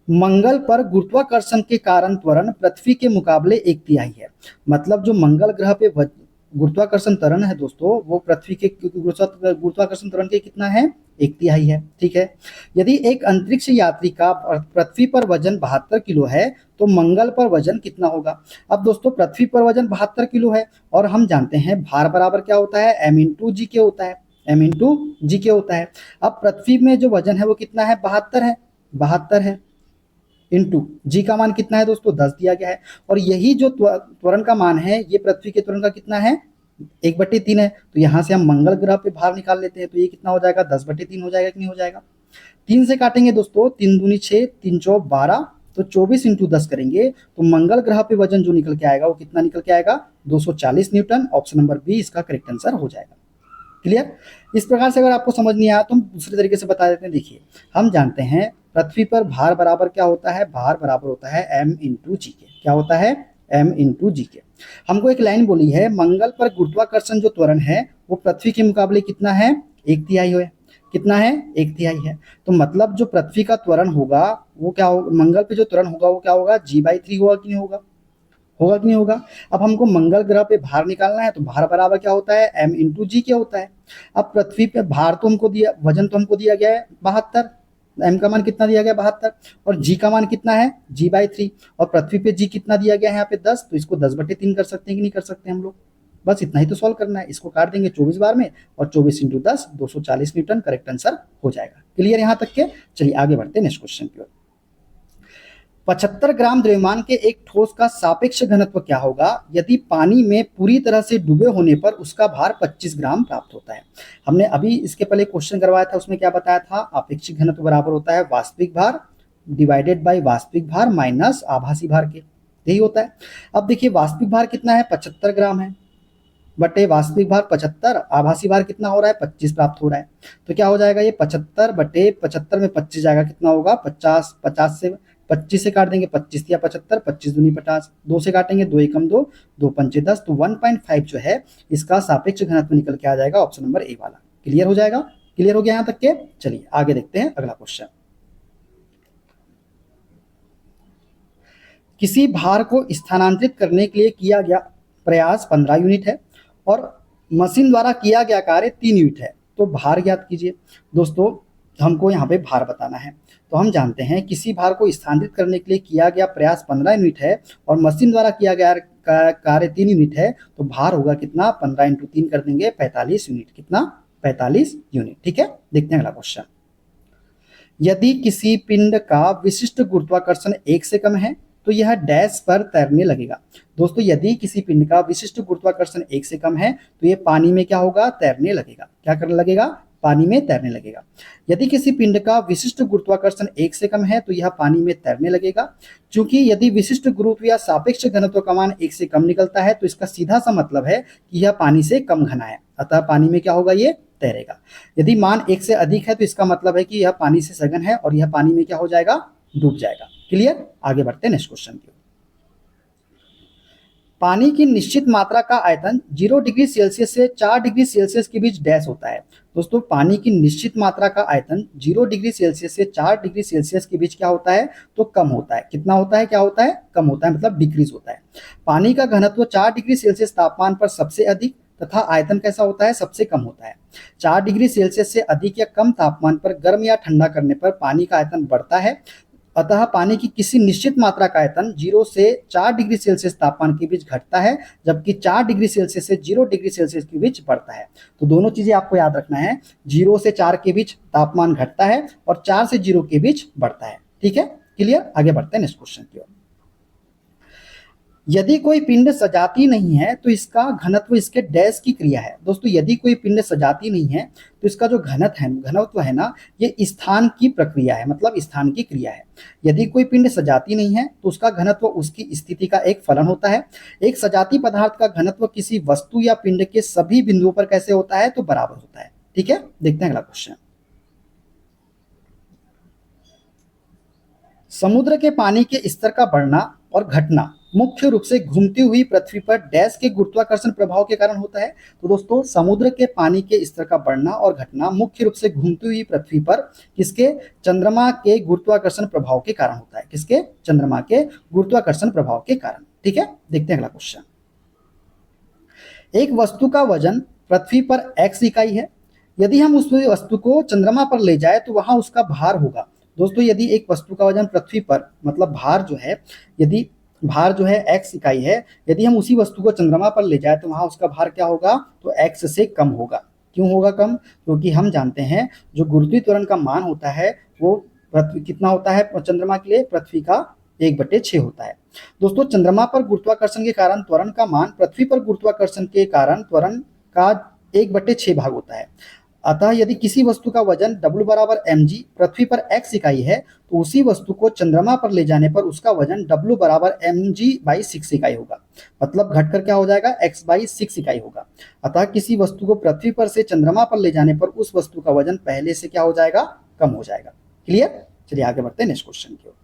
मंगल पर गुरुत्वाकर्षण के कारण त्वरण पृथ्वी के मुकाबले 1/3 है। मतलब जो मंगल ग्रह पे गुरुत्वाकर्षण त्वरण है दोस्तों वो पृथ्वी के गुरुत्वाकर्षण त्वरण के कितना है 1/3 है। ठीक है, यदि एक अंतरिक्ष यात्री का पृथ्वी पर वजन 72 किलो है तो मंगल पर वजन कितना होगा। अब दोस्तों पृथ्वी पर वजन 72 किलो है और हम जानते हैं भार बराबर क्या होता है m इंटू जी के होता है, m इंटू जी के होता है। अब पृथ्वी में जो वजन है वो कितना है 72 है, इंटू जी का मान कितना है दोस्तों 10 दिया गया है। और यही जो त्वरण का मान है ये पृथ्वी के त्वरण का कितना है 1/3 है। तो यहाँ से हम मंगल ग्रह पे भार निकाल लेते हैं, तो ये कितना हो जाएगा 10/3 हो जाएगा कि नहीं हो जाएगा। 3 से काटेंगे दोस्तों, 3 दूनी 6, 3 चौक 12, तो 24 इंटू 10 करेंगे तो मंगल ग्रह पे वजन जो निकल के आएगा वो कितना निकल के आएगा 240 न्यूटन। ऑप्शन नंबर बी इसका करेक्ट आंसर हो जाएगा। क्लियर। इस प्रकार से अगर आपको समझ नहीं आया तो हम दूसरे तरीके से बता देते हैं। देखिए, हम जानते हैं पृथ्वी पर भार बराबर क्या होता है, भार बराबर होता है m इंटू जी के। क्या होता है, m इंटू जी के। हमको एक लाइन बोली है, मंगल पर गुरुत्वाकर्षण जो त्वरण है वो पृथ्वी के मुकाबले कितना है, 1/3 है। कितना है, 1/3 है। तो मतलब जो पृथ्वी का त्वरण होगा वो क्या होगा, मंगल पे जो त्वरण होगा वो क्या होगा, g/3 होगा कि नहीं होगा, होगा कि नहीं होगा। अब हमको मंगल ग्रह पे भार निकालना है, तो भार बराबर क्या होता है, m इंटू जी क्या होता है। अब पृथ्वी पे भार तो हमको दिया, वजन तो हमको दिया गया है 72, m का मान कितना दिया गया है 72, और g का मान कितना है, g/3, और पृथ्वी पे g कितना दिया गया है यहाँ पे 10, तो इसको 10/3 कर सकते हैं कि नहीं कर सकते हम लोग। बस इतना ही तो सॉल्व करना है, इसको काट देंगे 24 बार में, और 24 इंटू 10 240 न्यूटन करेक्ट आंसर हो जाएगा। क्लियर यहाँ तक के। चलिए आगे बढ़ते हैं नेक्स्ट क्वेश्चन की ओर। 75 ग्राम द्रव्यमान के एक ठोस का सापेक्ष घनत्व क्या होगा यदि पानी में पूरी तरह से डूबे होने पर उसका भार 25 ग्राम प्राप्त होता है। हमने अभी इसके पहले क्वेश्चन करवाया था, उसमें क्या बताया था, आपेक्षिक घनत्व बराबर होता है वास्तविक भार डिवाइडेड बाय वास्तविक भार माइनस आभासी भार के, यही होता है। अब देखिए वास्तविक भार कितना है, 75 ग्राम है, बटे वास्तविक भार 75, आभासी भार कितना हो रहा है, 25 प्राप्त हो रहा है। तो क्या हो जाएगा, ये 75 बटे 75 में 25 जाएगा, कितना होगा 50, 50 से 25 से काट देंगे, 25 या 75, 25 दूनी 50, 2 से काटेंगे, 2 एकम 2, 2 पंचे 10, तो 1.5 जो है इसका सापेक्ष घनत्व निकल के आ जाएगा, ऑप्शन नंबर ए वाला। क्लियर हो जाएगा, क्लियर हो गया यहाँ तक के। चलिए आगे देखते हैं अगला क्वेश्चन। किसी भार को स्थानांतरित करने के लिए किया गया प्रयास 15 यूनिट है और मशीन द्वारा किया गया कार्य 3 यूनिट है, तो भार ज्ञात कीजिए। दोस्तों हमको यहाँ पे भार बताना है, तो हम जानते हैं किसी भार को स्थानांतरित करने के लिए किया गया प्रयास 15 यूनिट है और मशीन द्वारा किया गया कार्य 3 यूनिट है, तो भार होगा कितना, 15 इंटू 3 कर देंगे 45 यूनिट। कितना, 45 यूनिट। ठीक है, देखते हैं अगला क्वेश्चन। यदि किसी पिंड का विशिष्ट गुरुत्वाकर्षण 1 से कम है तो यह डैश पर तैरने लगेगा। दोस्तों यदि किसी पिंड का विशिष्ट गुरुत्वाकर्षण 1 से कम है तो यह पानी में क्या होगा, तैरने लगेगा। क्या करने लगेगा, पानी में तैरने लगेगा। यदि किसी पिंड का विशिष्ट गुरुत्वाकर्षण 1 से कम है तो यह पानी में तैरने लगेगा। क्योंकि यदि विशिष्ट गुरुत्व या सापेक्ष घनत्व का मान 1 से कम निकलता है तो इसका सीधा सा मतलब है कि यह पानी से कम घना है, अतः पानी में क्या होगा, ये तैरेगा। यदि मान 1 से अधिक है तो इसका मतलब है कि यह पानी से सघन है और यह पानी में क्या हो जाएगा, डूब जाएगा। क्लियर, आगे बढ़ते हैं नेक्स्ट क्वेश्चन की। पानी की निश्चित मात्रा का आयतन 0 डिग्री सेल्सियस से 4 डिग्री सेल्सियस के बीच डैश होता है। दोस्तों पानी की निश्चित मात्रा का आयतन 0 डिग्री सेल्सियस से 4 डिग्री सेल्सियस के बीच क्या होता है, तो कम होता है। कितना होता है, क्या होता है, कम होता है, मतलब डिक्रीज होता है। पानी का घनत्व 4 डिग्री सेल्सियस तापमान पर सबसे अधिक तथा आयतन कैसा होता है, सबसे कम होता है। 4 डिग्री सेल्सियस से अधिक या कम तापमान पर गर्म या ठंडा करने पर पानी का आयतन बढ़ता है, अतः पानी की किसी निश्चित मात्रा का आयतन 0 से 4 डिग्री सेल्सियस तापमान के बीच घटता है, जबकि 4 डिग्री सेल्सियस से 0 डिग्री सेल्सियस के बीच बढ़ता है। तो दोनों चीजें आपको याद रखना है, 0 से 4 के बीच तापमान घटता है और 4 से 0 के बीच बढ़ता है। ठीक है, क्लियर, आगे बढ़ते हैं नेक्स्ट क्वेश्चन की ओर। यदि कोई पिंड सजाती नहीं है तो इसका घनत्व इसके डैश की क्रिया है। दोस्तों यदि कोई पिंड सजाती नहीं है तो इसका जो घनत्व है ना, ये स्थान की प्रक्रिया है, मतलब स्थान की क्रिया है। यदि कोई पिंड सजाती नहीं है तो उसका घनत्व उसकी स्थिति का एक फलन होता है। एक सजाती पदार्थ का घनत्व किसी वस्तु या पिंड के सभी बिंदुओं पर कैसे होता है, तो बराबर होता है। ठीक है, देखते हैं अगला क्वेश्चन। समुद्र के पानी के स्तर का बढ़ना और घटना मुख्य रूप से घूमती हुई पृथ्वी पर डैश के गुरुत्वाकर्षण प्रभाव के कारण होता है। तो दोस्तों समुद्र के पानी के स्तर का बढ़ना और घटना मुख्य रूप से घूमती हुई पृथ्वी पर किसके, चंद्रमा के गुरुत्वाकर्षण प्रभाव के कारण होता है। किसके, चंद्रमा के गुरुत्वाकर्षण प्रभाव के कारण। ठीक है, देखते हैं अगला क्वेश्चन। एक वस्तु का वजन पृथ्वी पर x इकाई है, यदि हम उस वस्तु को चंद्रमा पर ले जाए तो वहां उसका भार होगा। दोस्तों यदि एक वस्तु का वजन पृथ्वी पर, मतलब भार जो है, यदि भार जो है x इकाई है, यदि हम उसी वस्तु को चंद्रमा पर ले जाए तो वहां उसका भार क्या होगा, तो x से कम होगा। क्यों होगा कम, क्योंकि हम जानते हैं जो गुरुत्वीय त्वरण का मान होता है वो पृथ्वी कितना होता है चंद्रमा के लिए, पृथ्वी का 1/6 होता है। दोस्तों चंद्रमा पर गुरुत्वाकर्षण के कारण त्वरण का मान पृथ्वी पर गुरुत्वाकर्षण के कारण त्वरण का 1/6 भाग होता है। अतः यदि किसी वस्तु का वजन W बराबर mg पृथ्वी पर x इकाई है तो उसी वस्तु को चंद्रमा पर ले जाने पर उसका वजन W बराबर mg/6 इकाई होगा। मतलब घटकर क्या हो जाएगा, x/6 इकाई होगा। अतः किसी वस्तु को पृथ्वी पर से चंद्रमा पर ले जाने पर उस वस्तु का वजन पहले से क्या हो जाएगा, कम हो जाएगा। क्लियर। चलिए आगे बढ़ते हैं नेक्स्ट क्वेश्चन की ओर।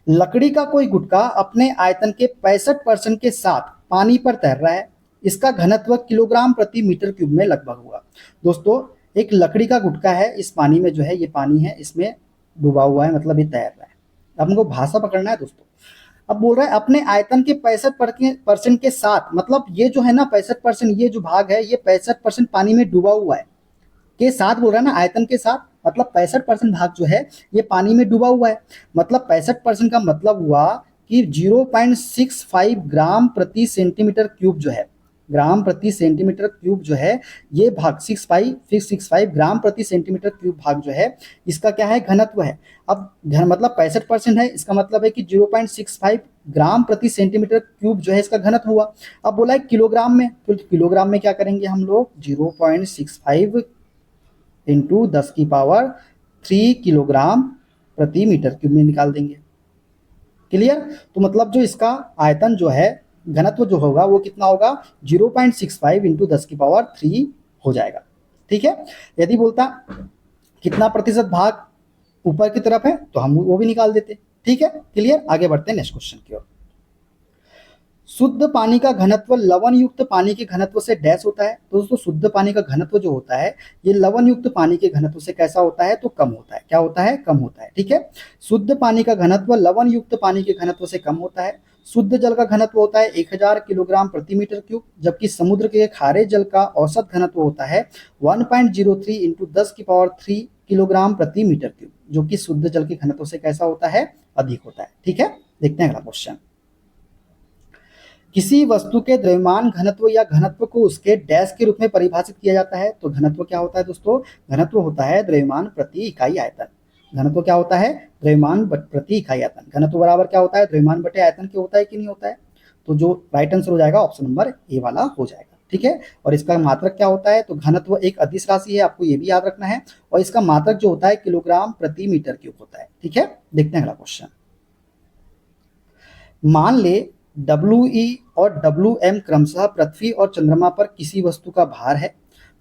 लकड़ी का कोई गुटका अपने आयतन के 65% के साथ पानी पर तैर रहा है। इसका घनत्व किलोग्राम प्रति मीटर क्यूब में लगभग होगा। दोस्तों एक लकड़ी का गुटका है, इस पानी में जो है ये पानी है, इसमें डूबा हुआ है, मतलब ये तैर रहा है। अब हमको भाषा पकड़ना है दोस्तों। अब बोल रहा है अपने आयतन के 65% के साथ, मतलब ये जो है ना 65%, ये जो भाग है ये 65% पानी में डूबा हुआ है। के साथ बोल रहा है ना, आयतन के साथ, मतलब 65% भाग जो है ये पानी में डूबा हुआ है। मतलब 65% का मतलब हुआ कि 0.65 ग्राम प्रति सेंटीमीटर क्यूब जो है, ग्राम प्रति सेंटीमीटर क्यूब जो है ये भाग 65 ग्राम प्रति सेंटीमीटर क्यूब भाग जो है इसका क्या है, घनत्व है। अब मतलब 65% है, इसका मतलब है कि 0.65 ग्राम प्रति सेंटीमीटर क्यूब जो है इसका घनत्व हुआ। अब बोला है किलोग्राम में, तो किलोग्राम में क्या करेंगे हम लोग, 0.65 इंटू 10⁻³ किलोग्राम प्रति मीटर क्यूब में निकाल देंगे। क्लियर। तो मतलब जो इसका आयतन जो है, घनत्व जो होगा वो कितना होगा, 0.65 इंटू 10⁻³ हो जाएगा। ठीक है। यदि बोलता कितना प्रतिशत भाग ऊपर की तरफ है तो हम वो भी निकाल देते। ठीक है। क्लियर। आगे बढ़ते हैं नेक्स्ट क्वेश्चन की ओर। शुद्ध पानी का घनत्व लवण युक्त पानी के घनत्व से डैश होता है। तो दोस्तों शुद्ध पानी का घनत्व जो होता है ये लवण युक्त पानी के घनत्व से कैसा होता है, तो कम होता है। क्या होता है, कम होता है। ठीक है। शुद्ध पानी का घनत्व लवण युक्त पानी के घनत्व से कम होता है। शुद्ध जल का घनत्व होता है 1000 किलोग्राम प्रति मीटर क्यूब, जबकि समुद्र के खारे जल का औसत घनत्व होता है 1.03 इंटू 10⁻³ किलोग्राम प्रति मीटर क्यूब, जो कि शुद्ध जल के घनत्व से कैसा होता है, अधिक होता है। ठीक है। देखते हैं अगला क्वेश्चन। किसी वस्तु के द्रव्यमान घनत्व या घनत्व को उसके डैश के रूप में परिभाषित किया जाता है। तो घनत्व क्या होता है दोस्तों, घनत्व होता है द्रव्यमान प्रति इकाई आयतन। घनत्व क्या होता है, द्रव्यमान प्रति इकाई आयतन। घनत्व बराबर क्या होता है, द्रव्यमान बटे आयतन के होता है कि नहीं होता है। तो जो राइट आंसर हो जाएगा ऑप्शन नंबर ए वाला हो जाएगा। ठीक है। और इसका मात्रक क्या होता है, तो घनत्व एक अदिश राशि है, आपको ये भी याद रखना है। और इसका मात्रक जो होता है किलोग्राम प्रति मीटर क्यूब होता है। ठीक है। देखते हैं अगला क्वेश्चन। मान ले WE और WM क्रमशः पृथ्वी और चंद्रमा पर किसी वस्तु का भार है,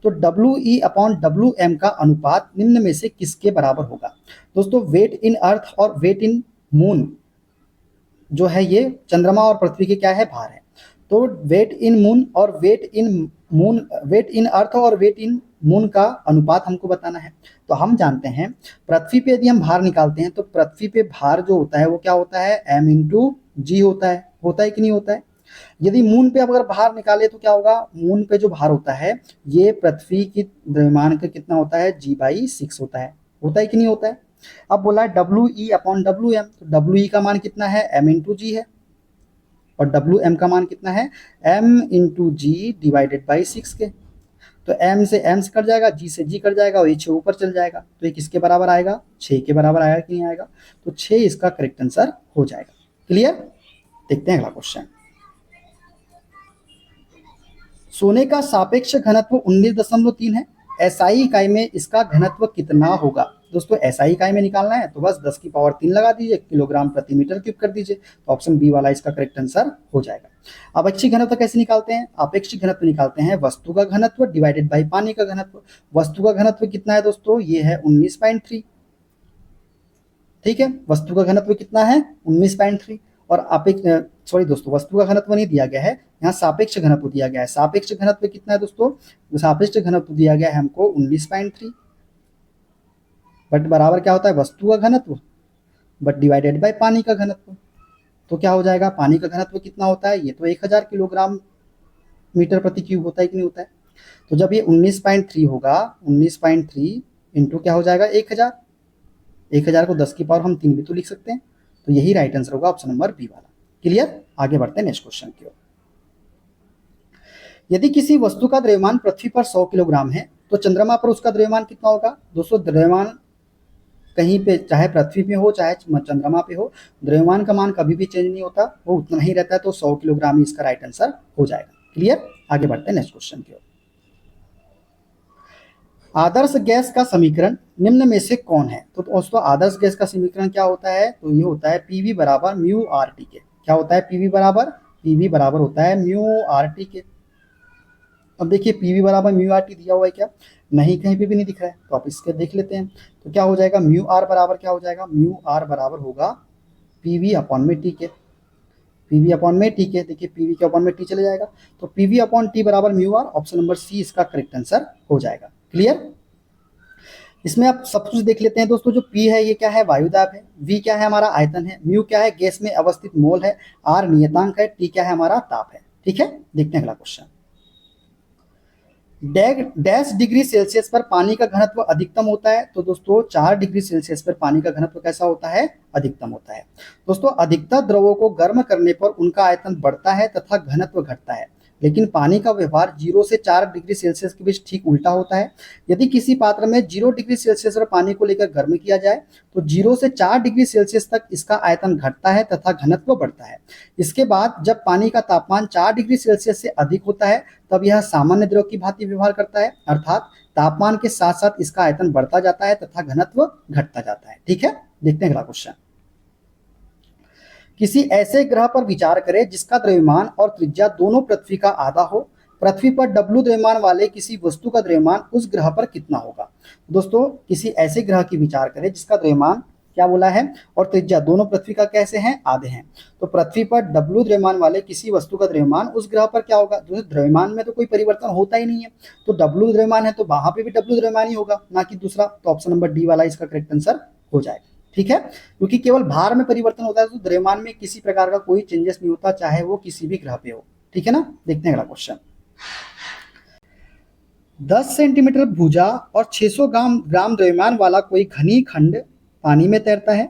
तो WE/WM का अनुपात निम्न में से किसके बराबर होगा। दोस्तों वेट इन अर्थ और वेट इन मून जो है ये चंद्रमा और पृथ्वी के क्या है, भार है। तो वेट इन मून और वेट इन अर्थ और वेट इन मून का अनुपात हमको बताना है। तो हम जानते हैं पृथ्वी पे यदि हम भार निकालते हैं तो पृथ्वी पे भार जो होता है वो क्या होता है, m इंटू जी होता है कि नहीं होता है। यदि मून पे अगर भार निकाले तो क्या होगा, मून पे जो भार होता है ये पृथ्वी की द्रव्यमान का कितना होता है, g/6 होता है कि नहीं होता है। अब बोला है WE/WM, तो WE का मान कितना है, m इंटू जी है, और WM का मान कितना है, m into g divided by 6 के। तो m से कट जाएगा, g से g कट जाएगा और ये 6 ऊपर चल जाएगा, तो ये किसके बराबर आएगा, 6 के बराबर आएगा कि नहीं आएगा। तो 6 इसका करेक्ट आंसर हो जाएगा। क्लियर। देखते हैं अगला क्वेश्चन। सोने का सापेक्ष घनत्व 19.3 है, SI इकाई में इसका घनत्व कितना होगा। दोस्तों SI इकाई में निकालना है तो बस 10⁻³ लगा दीजिए, किलोग्राम प्रति मीटर क्यूब कर दीजिए, तो ऑप्शन बी वाला इसका करेक्ट आंसर हो जाएगा। अपेक्षिक घनत्व कैसे निकालते हैं, अपेक्षिक घनत्व निकालते हैं वस्तु का घनत्व डिवाइडेड बाई पानी का घनत्व। वस्तु का घनत्व कितना है दोस्तों, ये है 19.3। ठीक है। वस्तु का घनत्व कितना है, 19.3। और दोस्तों वस्तु का घनत्व नहीं दिया गया है, यहाँ सापेक्ष घनत्व दिया गया है। सापेक्ष घनत्व कितना है दोस्तों, सापेक्ष घनत्व दिया गया है हमको 19.3, बट बराबर क्या होता है, वस्तु का घनत्व बट डिवाइडेड बाय पानी का घनत्व। तो क्या हो जाएगा, पानी का घनत्व कितना होता है, ये तो 1000 किलोग्राम मीटर प्रति क्यूब होता है कि नहीं होता है। तो जब ये 19.3 होगा, 19.3 इंटू क्या हो जाएगा, 1000। 1000 को 10 की पावर हम 3 भी तो लिख सकते हैं। तो यही राइट आंसर होगा ऑप्शन नंबर बी वाला। क्लियर। आगे बढ़ते हैं नेक्स्ट क्वेश्चन की ओर। यदि किसी वस्तु का द्रव्यमान पृथ्वी पर 100 किलोग्राम है तो चंद्रमा पर उसका द्रव्यमान कितना होगा। दोस्तों द्रव्यमान कहीं पे, चाहे पृथ्वी पे हो चाहे चंद्रमा पे हो, द्रव्यमान का मान कभी भी चेंज नहीं होता, वो उतना ही रहता है। तो 100 किलोग्राम ही इसका राइट आंसर हो जाएगा। क्लियर। आगे बढ़ते हैं नेक्स्ट क्वेश्चन की ओर। आदर्श गैस का समीकरण निम्न में से कौन है? तो दोस्तों आदर्श गैस का समीकरण क्या होता है? तो ये होता है पीवी बराबर म्यू आर टी के। क्या होता है? पीवी बराबर होता है म्यू आर टी के। अब देखिए पीवी बराबर म्यू आर टी दिया हुआ है क्या? नहीं, कहीं पे भी नहीं दिख रहा है, तो आप इसके देख लेते हैं। तो क्या हो जाएगा? म्यू आर बराबर क्या हो जाएगा? म्यू आर बराबर होगा पीवी अपॉन में टी के। पीवी अपॉन में टी के, देखिए पीवी के अपॉन में टी चले जाएगा, तो पीवी अपॉन टी बराबर mu R. Option number C इसका करेक्ट आंसर हो जाएगा। क्लियर? इसमें आप सब कुछ देख लेते हैं दोस्तों। जो पी है ये क्या है? वायुदाब है। वी क्या है? हमारा आयतन है। म्यू क्या है? गैस में अवस्थित मोल है। आर नियतांक है। टी क्या है? हमारा ताप है। ठीक है, देखते हैं अगला क्वेश्चन। डैश डिग्री सेल्सियस पर पानी का घनत्व अधिकतम होता है? तो दोस्तों 4 डिग्री सेल्सियस पर पानी का घनत्व कैसा होता है? अधिकतम होता है। दोस्तों अधिकतर द्रवों को गर्म करने पर उनका आयतन बढ़ता है तथा घनत्व घटता है, लेकिन पानी का व्यवहार 0 से 4 डिग्री सेल्सियस के बीच ठीक उल्टा होता है। यदि किसी पात्र में 0 डिग्री सेल्सियस पर पानी को लेकर गर्म किया जाए तो 0 से 4 डिग्री सेल्सियस तक इसका आयतन घटता है तथा घनत्व बढ़ता है। इसके बाद जब पानी का तापमान 4 डिग्री सेल्सियस से अधिक होता है तब यह सामान्य द्रव की भांति व्यवहार करता है, अर्थात तापमान के साथ साथ इसका आयतन बढ़ता जाता है तथा घनत्व घटता जाता है। ठीक है, देखते हैं अगला क्वेश्चन। किसी ऐसे ग्रह पर विचार करें जिसका द्रव्यमान और त्रिज्या दोनों पृथ्वी का आधा हो। पृथ्वी पर W द्रव्यमान वाले किसी वस्तु का द्रव्यमान उस ग्रह पर कितना होगा? दोस्तों किसी ऐसे ग्रह की विचार करें जिसका द्रव्यमान क्या बोला है और त्रिज्या दोनों पृथ्वी का कैसे हैं? आधे हैं। तो पृथ्वी पर W द्रव्यमान वाले किसी वस्तु का द्रव्यमान उस ग्रह पर क्या होगा? द्रव्यमान में तो कोई परिवर्तन होता ही नहीं है, तो W द्रव्यमान है तो वहां पे भी W द्रव्यमान ही होगा, ना कि दूसरा। तो ऑप्शन नंबर डी वाला इसका करेक्ट आंसर हो जाएगा। ठीक है, क्योंकि केवल भार में परिवर्तन होता है, तो द्रव्यमान में किसी प्रकार का कोई चेंजेस नहीं होता, चाहे वो किसी भी ग्रह पे हो। ठीक है ना, देखते हैं अगला क्वेश्चन। 10 सेंटीमीटर भुजा और 600 ग्राम द्रव्यमान वाला कोई घनी खंड पानी में तैरता है।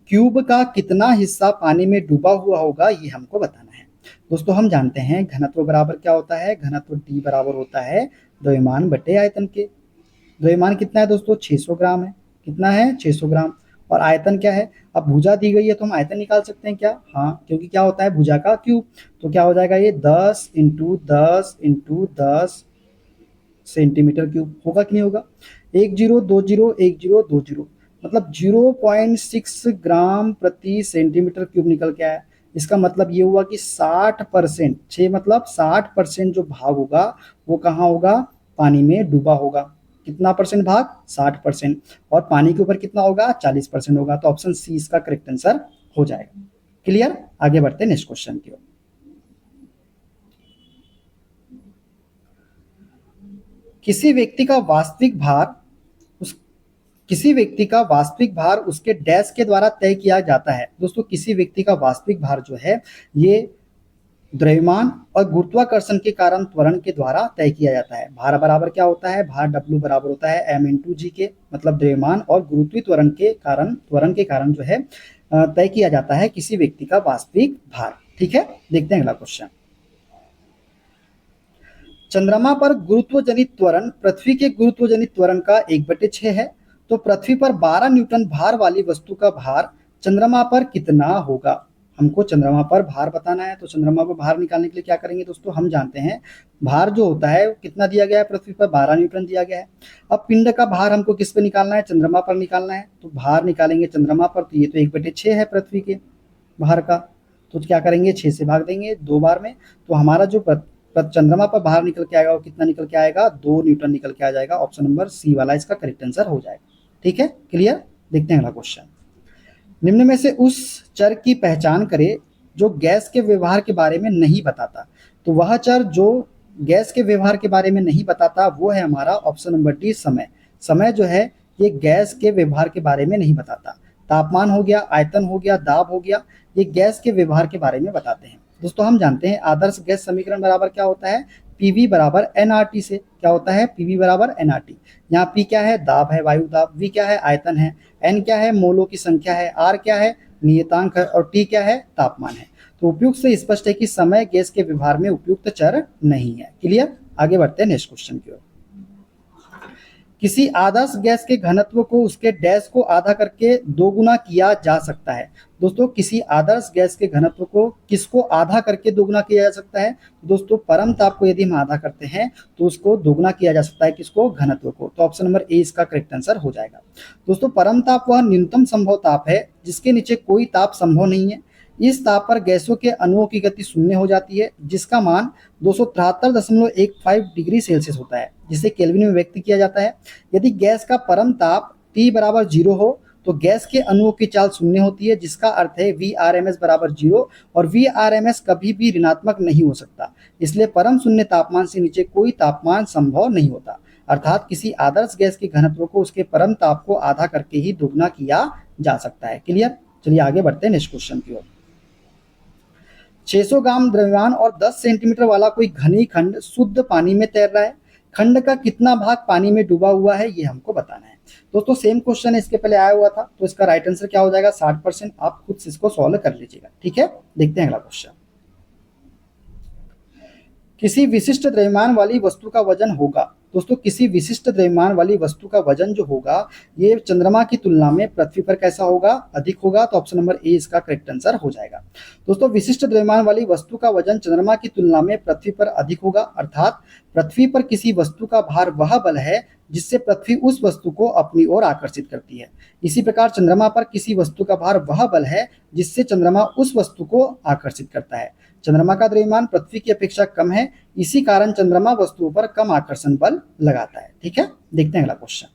क्यूब का कितना हिस्सा पानी में डूबा हुआ होगा, ये हमको बताना है। दोस्तों हम जानते हैं घनत्व बराबर क्या होता है? घनत्व डी बराबर होता है द्रव्यमान बटे आयतन के। द्रव्यमान कितना है दोस्तों? 600 ग्राम है। कितना है? 600 ग्राम। और आयतन क्या है? अब भुजा दी गई है तो हम आयतन निकाल सकते हैं क्या? हाँ, क्योंकि क्या होता है? भुजा का क्यूब। तो क्या हो जाएगा? ये 10 इंटू 10 इंटू 10 सेंटीमीटर क्यूब होगा कि नहीं होगा? 1020 मतलब 0.6 ग्राम प्रति सेंटीमीटर क्यूब निकल के आया। इसका मतलब ये हुआ कि 60%, 6 मतलब 60% जो भाग होगा वो कहाँ होगा? पानी में डूबा होगा। कितना परसेंट भाग? 60%। और पानी के ऊपर कितना होगा? 40% होगा। तो ऑप्शन सी इसका करेक्ट आंसर हो जाएगा। क्लियर? आगे बढ़ते हैं नेक्स्ट क्वेश्चन की ओर। किसी व्यक्ति का वास्तविक भार उसके डैश के द्वारा तय किया जाता है। दोस्तों किसी व्यक्ति का वास्तविक भार जो है ये द्रव्यमान और गुरुत्वाकर्षण के कारण त्वरण के द्वारा तय किया जाता है। भार बराबर क्या होता है? भार W बराबर होता है m इंटू जी के, मतलब द्रव्यमान और गुरुत्वीय त्वरण के कारण जो है तय किया जाता है किसी व्यक्ति का वास्तविक भार। ठीक है, देखते हैं अगला क्वेश्चन। चंद्रमा पर गुरुत्वजनित त्वरण पृथ्वी के गुरुत्वजनित त्वरण का 1/6 है, तो पृथ्वी पर 12 न्यूटन भार वाली वस्तु का भार चंद्रमा पर कितना होगा? हमको चंद्रमा पर भार बताना है। तो चंद्रमा पर भार निकालने के लिए क्या करेंगे दोस्तों? हम जानते हैं भार जो होता है वो कितना दिया गया है? पृथ्वी पर 12 न्यूटन दिया गया है। अब पिंड का भार हमको किस पे निकालना है? चंद्रमा पर निकालना है। तो भार निकालेंगे चंद्रमा पर, तो ये तो 1/6 है पृथ्वी के भार का। तो क्या करेंगे? 6 से भाग देंगे 2 बार में। तो हमारा जो चंद्रमा पर बाहर निकल के आएगा वो कितना निकल के आएगा? 2 न्यूटन निकल के आ जाएगा। ऑप्शन नंबर सी वाला इसका करेक्ट आंसर हो जाएगा। ठीक है, क्लियर? देखते हैं अगला क्वेश्चन। निम्न में से उस चर की पहचान करें जो गैस के व्यवहार के बारे में नहीं बताता। तो वह चर जो गैस के व्यवहार के बारे में नहीं बताता वो है हमारा ऑप्शन नंबर डी, समय। समय जो है ये गैस के व्यवहार के बारे में नहीं बताता। तापमान हो गया, आयतन हो गया, दाब हो गया, ये गैस के व्यवहार के बारे में बताते हैं। दोस्तों हम जानते हैं आदर्श गैस समीकरण बराबर क्या होता है? पीवी बराबर एनआरटी से। क्या होता है? पीवी बराबर एनआरटी। यहाँ पी क्या है? दाब है, वायु दाब। वी क्या है? आयतन है। एन क्या है? मोलों की संख्या है। आर क्या है? नियतांक है। और टी क्या है? तापमान है। तो उपयुक्त से स्पष्ट है कि समय गैस के व्यवहार में उपयुक्त चर नहीं है। क्लियर? आगे बढ़ते हैं नेक्स्ट क्वेश्चन की ओर। किसी आदर्श गैस के घनत्व को उसके डैश को आधा करके दोगुना किया जा सकता है। दोस्तों किसी आदर्श गैस के घनत्व को किसको आधा करके दोगुना किया जा सकता है? दोस्तों परम ताप को यदि हम आधा करते हैं तो उसको दोगुना किया जा सकता है, किसको? घनत्व को। तो ऑप्शन नंबर ए इसका करेक्ट आंसर हो जाएगा। दोस्तों परम ताप वह न्यूनतम संभव ताप है जिसके नीचे कोई ताप संभव नहीं है। इस ताप पर गैसों के अणुओं की गति शून्य हो जाती है, जिसका मान 273.15 डिग्री सेल्सियस होता है, जिसे केल्विन में व्यक्त किया जाता है। यदि गैस का परम ताप T बराबर 0 हो तो गैस के अणुओं की चाल शून्य होती है, जिसका अर्थ है Vrms बराबर 0, और Vrms कभी भी ऋणात्मक नहीं हो सकता। इसलिए परम शून्य तापमान से नीचे कोई तापमान संभव नहीं होता। अर्थात किसी आदर्श गैस के घनत्व को उसके परम ताप को आधा करके ही दोगुना किया जा सकता है। क्लियर? चलिए आगे बढ़ते हैं नेक्स्ट क्वेश्चन की ओर। 600 ग्राम द्रव्यमान और 10 सेंटीमीटर वाला कोई घनी खंड शुद्ध पानी में तैर रहा है। खंड का कितना भाग पानी में डूबा हुआ है ये हमको बताना है। दोस्तों सेम क्वेश्चन इसके पहले आया हुआ था, तो इसका राइट आंसर क्या हो जाएगा? 60%। आप खुद से इसको सॉल्व कर लीजिएगा। ठीक है, देखते हैं अगला क्वेश्चन। किसी विशिष्ट द्रव्यमान वाली वस्तु का वजन होगा। दोस्तों किसी विशिष्ट द्रव्यमान वाली वस्तु का वजन जो होगा ये चंद्रमा की तुलना में पृथ्वी पर कैसा होगा? अधिक होगा। तो ऑप्शन नंबर ए इसका करेक्ट आंसर हो जाएगा। दोस्तों विशिष्ट द्रव्यमान वाली वस्तु का वजन चंद्रमा की तुलना में पृथ्वी पर अधिक होगा। अर्थात पृथ्वी पर किसी वस्तु का भार वह बल है जिससे पृथ्वी उस वस्तु को अपनी ओर आकर्षित करती है। इसी प्रकार चंद्रमा पर किसी वस्तु का भार वह बल है जिससे चंद्रमा उस वस्तु को आकर्षित करता है। चंद्रमा का द्रव्यमान पृथ्वी की अपेक्षा कम है, इसी कारण चंद्रमा वस्तुओं पर कम आकर्षण बल लगाता है। ठीक है, देखते हैं अगला क्वेश्चन।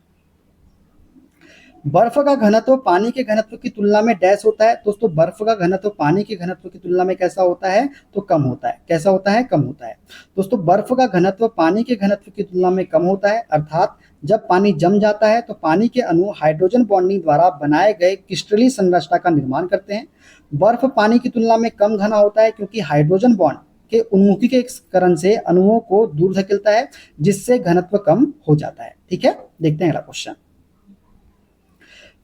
बर्फ का घनत्व पानी के घनत्व की तुलना में डैश होता है। दोस्तों बर्फ का घनत्व पानी के घनत्व की तुलना में कैसा होता है? तो कम होता है। कैसा होता है? कम होता है। दोस्तों बर्फ का घनत्व पानी के घनत्व की तुलना में कम होता है। अर्थात जब पानी जम जाता है तो पानी के अणु हाइड्रोजन बॉन्डिंग द्वारा बनाए गए क्रिस्टलीय संरचना का निर्माण करते हैं। बर्फ पानी की तुलना में कम घना होता है क्योंकि हाइड्रोजन बॉन्ड के उन्मुखीकरण से अणुओं को दूर धकेलता है, जिससे घनत्व कम हो जाता है। ठीक है, देखते हैं अगला क्वेश्चन।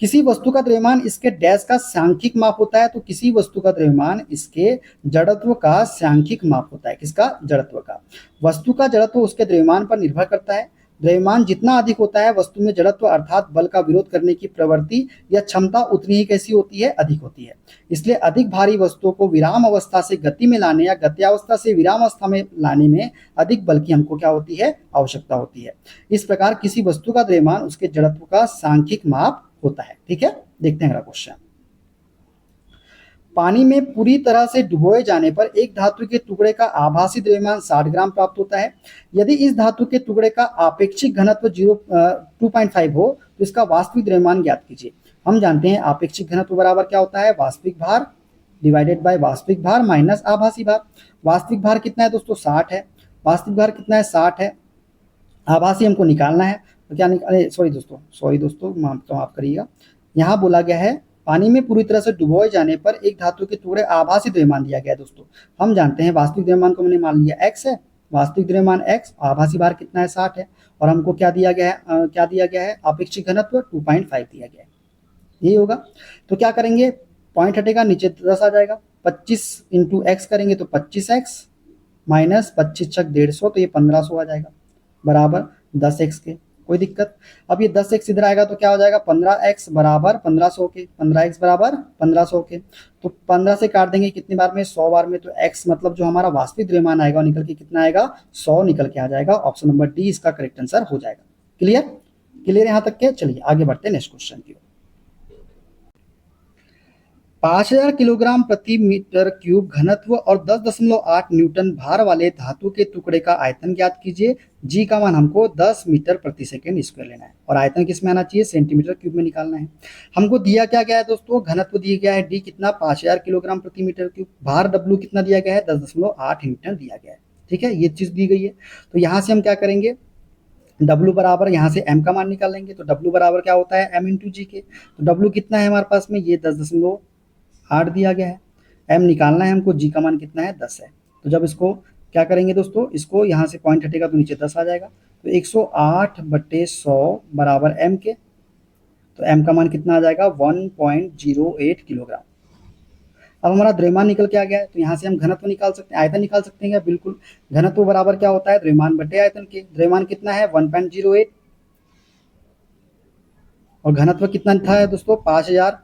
किसी वस्तु का द्रव्यमान इसके डैश का सांख्यिक माप होता है। तो किसी वस्तु का द्रव्यमान इसके जड़त्व का सांख्यिक माप होता है। किसका? जड़त्व का। वस्तु का जड़त्व उसके द्रव्यमान पर निर्भर करता है। द्रव्यमान जितना अधिक होता है वस्तु में जड़त्व अर्थात बल का विरोध करने की प्रवृत्ति या क्षमता उतनी ही कैसी होती है? अधिक होती है। इसलिए अधिक भारी वस्तुओं को विराम अवस्था से गति में लाने या गत्यावस्था से विराम अवस्था में लाने में अधिक बल की हमको क्या होती है? आवश्यकता होती है। इस प्रकार किसी वस्तु का द्रव्यमान उसके जड़त्व का सांख्यिक माप होता है। ठीक है, देखते हैं अगला क्वेश्चन। पानी में पूरी तरह से डुबोए जाने पर एक धातु के टुकड़े का आभासी द्रव्यमान 60 ग्राम प्राप्त होता है। यदि इस धातु के टुकड़े का आपेक्षिक घनत्व 2.5 हो तो इसका वास्तविक द्रव्यमान ज्ञात कीजिए। हम जानते हैं आपेक्षिक घनत्व बराबर क्या होता है? वास्तविक भार डिवाइडेड बाय वास्तविक भार माइनस आभासी भार। वास्तविक भार कितना है दोस्तों? 60 है। वास्तविक भार कितना है? 60 है। आभासी हमको निकालना है तो क्या अरे सॉरी दोस्तों माफ करिएगा। यहाँ बोला गया है पानी में पूरी तरह से डुबोए जाने पर एक धातु के टुकड़े आभासी द्रव्यमान दिया गया है। दोस्तों हम जानते हैं वास्तविक द्रव्यमान को मैंने मान लिया x है, वास्तविक द्रव्यमान x, आभासी भार कितना है? 60 है। और हमको क्या दिया गया है? आपेक्षिक घनत्व 2.5 दिया गया है। यही होगा। तो क्या करेंगे? पॉइंट हटेगा, नीचे 10 आ जाएगा। 25 इंटू एक्स करेंगे तो 25x माइनस 25 छक 150 तो ये 1500 आ जाएगा बराबर 10x के। कोई दिक्कत? अब ये 10x इधर आएगा तो क्या हो जाएगा? 15x बराबर 1500 के। 15x बराबर 1500 के। तो 15 से काट देंगे कितनी बार में? 100 बार में। तो x मतलब जो हमारा वास्तविक द्रव्यमान आएगा निकल के कितना आएगा? 100 निकल के आ जाएगा। ऑप्शन नंबर डी इसका करेक्ट आंसर हो जाएगा। क्लियर यहाँ तक के? चलिए आगे बढ़ते हैं नेक्स्ट क्वेश्चन की ओर। 5000 किलोग्राम प्रति मीटर क्यूब घनत्व और 10.8 न्यूटन भार वाले धातु के टुकड़े का आयतन ज्ञात कीजिए। जी का मान हमको 10 मीटर प्रति सेकेंड स्क्वायर लेना है और आयतन किस में आना चाहिए? सेंटीमीटर क्यूब में निकालना है। हमको दिया क्या गया है दोस्तों? घनत्व दिया गया है डी कितना? 5000 किलोग्राम प्रति मीटर क्यूब। भार डब्ल्यू कितना दिया गया है? 10.8 न्यूटन दिया गया है। ठीक है, ये चीज दी गई है। तो यहाँ से हम क्या करेंगे? W बराबर यहाँ से m का मान निकाल लेंगे। तो W बराबर क्या होता है? m इंटू जी के। तो W कितना है हमारे पास में? ये 10.8 दिया गया है। m निकालना है हमको, g का मान कितना है? 10 है। तो जब इसको क्या करेंगे दोस्तों? इसको यहाँ से पॉइंट हटेगा तो नीचे 10 आ जाएगा। तो 108/100 बराबर m के। तो m का मान कितना आ जाएगा? 1.08 किलोग्राम। अब हमारा द्रव्यमान निकल के आ गया है। तो यहाँ से हम घनत्व निकाल सकते हैं, आयतन निकाल सकते हैं क्या? बिल्कुल। घनत्व बराबर क्या होता है? द्रव्यमान बटे आयतन के। द्रव्यमान कितना है? 1.08 और घनत्व कितना था है दोस्तों 5000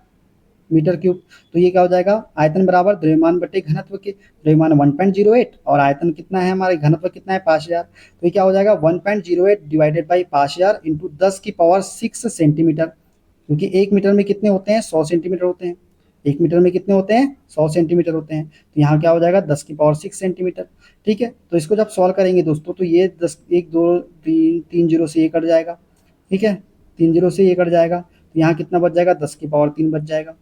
मीटर क्यूब। तो ये क्या हो जाएगा, आयतन बराबर द्रव्यमान बटे घनत्व के, द्रव्यमान 1.08 और आयतन कितना है हमारे, घनत्व कितना है 5000। तो ये क्या हो जाएगा 1.08 डिवाइडेड बाई 5000 इंटू 10⁻6 सेंटीमीटर, क्योंकि 1 मीटर में कितने होते हैं 100 सेंटीमीटर होते हैं, 1 मीटर में कितने होते हैं 100 सेंटीमीटर होते हैं। तो यहाँ क्या हो जाएगा 10⁻6 सेंटीमीटर। ठीक है, तो इसको जब सॉल्व करेंगे दोस्तों तो ये 10 1 2 3 3 जीरो से ये कट जाएगा। ठीक है, 3 जीरो से ये कट जाएगा, तो यहाँ कितना बच जाएगा 10⁻3 बच जाएगा।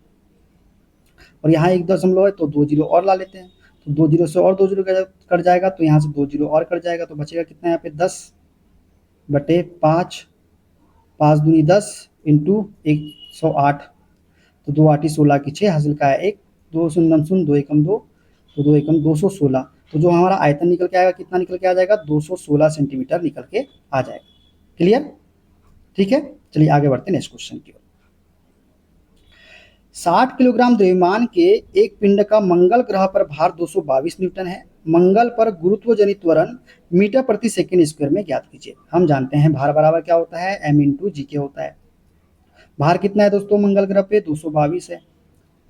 और यहाँ 1 दशमलव है तो 2 जीरो और ला लेते हैं, तो 2 जीरो से और 2 जीरो कट जाएगा, तो यहाँ से 2 जीरो और कट जाएगा, तो बचेगा कितना यहाँ पे 10/5, 5 दूनी 10 इंटू 108, तो 2 8 16 की 6 हासिल का है 1, 2 शून्य शून्य 2 एकम 2, तो 2 एकम 216। तो जो हमारा आयतन निकल के आएगा कितना निकल के आ जाएगा 216 सेंटीमीटर निकल के आ जाएगा। क्लियर? ठीक है, चलिए आगे बढ़ते हैं नेक्स्ट क्वेश्चन की ओर। 60 किलोग्राम द्रव्यमान के एक पिंड का मंगल ग्रह पर भार 222 न्यूटन है। मंगल पर गुरुत्व जनित त्वरण मीटर प्रति सेकंड स्क्वायर में ज्ञात कीजिए। हम जानते हैं भार बराबर क्या होता है m इंटू जी के होता है। भार कितना है दोस्तों मंगल ग्रह पे 222 है,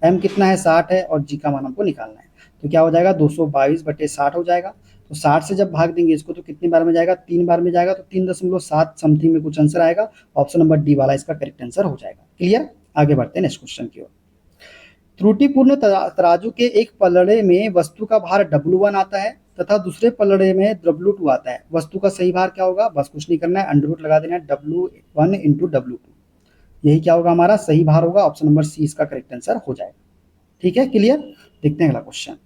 m कितना है 60 है और g का मान हमको निकालना है। तो क्या हो जाएगा 222/60 हो जाएगा। तो 60 से जब भाग देंगे इसको तो कितनी बार में जाएगा 3 बार में जाएगा, तो 3.7 समथिंग में कुछ आंसर आएगा। ऑप्शन नंबर डी वाला इसका करेक्ट आंसर हो जाएगा। क्लियर? आगे बढ़ते हैं नेक्स्ट क्वेश्चन की ओर। त्रुटिपूर्ण तराजू के एक पलड़े में वस्तु का भार W1 आता है तथा दूसरे पलड़े में W2 आता है। वस्तु का सही भार क्या होगा, बस कुछ नहीं करना है, अंडर रूट लगा देना है W1 इंटू W2, यही क्या होगा हमारा सही भार होगा। ऑप्शन नंबर सी इसका करेक्ट आंसर हो जाएगा। ठीक है, क्लियर? देखते हैं अगला क्वेश्चन।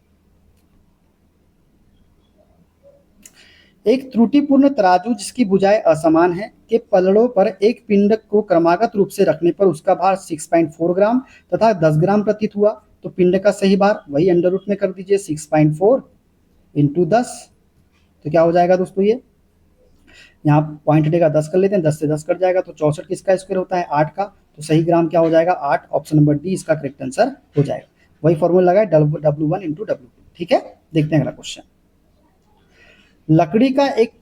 एक त्रुटिपूर्ण तराजू जिसकी भुजाएं असमान है के पलड़ों पर एक पिंड को क्रमागत रूप से रखने पर उसका भार 6.4 ग्राम तथा 10 ग्राम प्रतीत हुआ। तो पिंड का सही भार वही अंडर रूट में कर दीजिए 6.4 इंटू 10, तो क्या हो जाएगा दोस्तों, ये यहाँ पॉइंट हटेगा 10 कर लेते हैं, 10 से 10 कट जाएगा, तो 64 किसका स्क्वायर होता है 8 का, तो सही ग्राम क्या हो जाएगा 8। ऑप्शन नंबर डी इसका करेक्ट आंसर हो जाएगा। वही फॉर्मूला लगाए W1 इंटू W2। ठीक है, देखते हैं अगला क्वेश्चन। लकड़ी का एक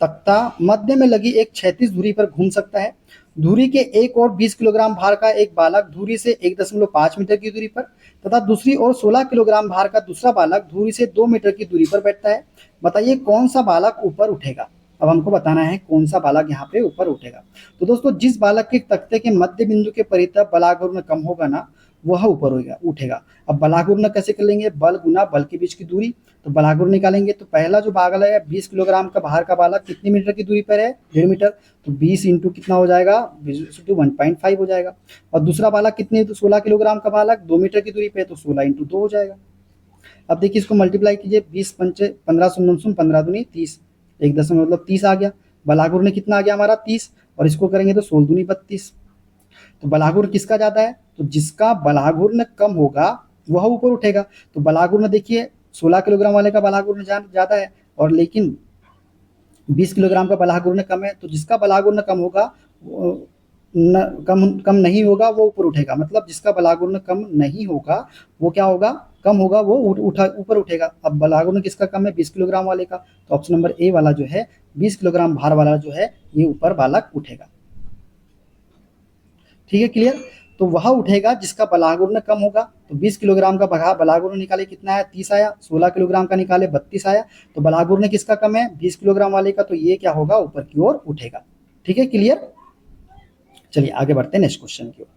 तख्ता मध्य में लगी एक क्षैतिज धुरी पर घूम सकता है। धुरी के एक और 20 किलोग्राम भार का एक बालक धुरी से 1.5 मीटर की दूरी पर तथा दूसरी ओर 16 किलोग्राम भार का दूसरा बालक धुरी से 2 मीटर की दूरी पर बैठता है। बताइए कौन सा बालक ऊपर उठेगा। अब हमको बताना है कौन सा बालक यहाँ पे ऊपर उठेगा। तो दोस्तों जिस बालक के तख्ते के मध्य बिंदु के परितः बलाघूर्ण कम होगा ना वह ऊपर उठेगा। अब बलाघूर्ण कैसे कर लेंगे, बल गुना बल के बीच की दूरी, तो बलाघूर्ण निकालेंगे। तो पहला जो बालक है 20 किलोग्राम का भार का बालक कितनी मीटर की दूरी पर है 1.5 मीटर, तो 20 इंटू कितना हो जाएगा 1.5 हो जाएगा। और दूसरा बालक कितने, तो 16 किलोग्राम का बालक 2 मीटर की दूरी पे, तो 16 इंटू 2 हो जाएगा। अब देखिए इसको मल्टीप्लाई कीजिए, 20 पंचे 15 शून्य शून्य 15 दूनी 30, 1 दशमलव मतलब 30 आ गया। बलाघूर्ण कितना आ गया हमारा 30, और इसको करेंगे तो 16 दूनी 32। तो बलाघूर्ण किसका ज्यादा है, तो जिसका बलाघूर्ण कम होगा वह ऊपर उठेगा। तो बलाघूर्ण देखिए 16 किलोग्राम वाले का बलाघूर्ण ज्यादा है और लेकिन 20 किलोग्राम का बलाघूर्ण कम है, तो जिसका बलाघूर्ण कम होगा कम नहीं होगा वो ऊपर उठेगा। मतलब जिसका बलाघूर्ण कम नहीं होगा वो क्या होगा, कम होगा, वो ऊपर उठेगा। अब बलाघूर्ण किसका कम है 20 किलोग्राम वाले का, तो ऑप्शन नंबर ए वाला जो है 20 किलोग्राम भार वाला जो है ये ऊपर बालक उठेगा। ठीक है, क्लियर? तो वह उठेगा जिसका बलाघूर्ण कम होगा। तो 20 किलोग्राम का बलाघूर्ण निकाले कितना है 30 आया, 16 किलोग्राम का निकाले 32 आया। तो बलाघूर्ण किसका कम है 20 किलोग्राम वाले का, तो ये क्या होगा ऊपर की ओर उठेगा। ठीक है, क्लियर? चलिए आगे बढ़ते हैं नेक्स्ट क्वेश्चन की ओर।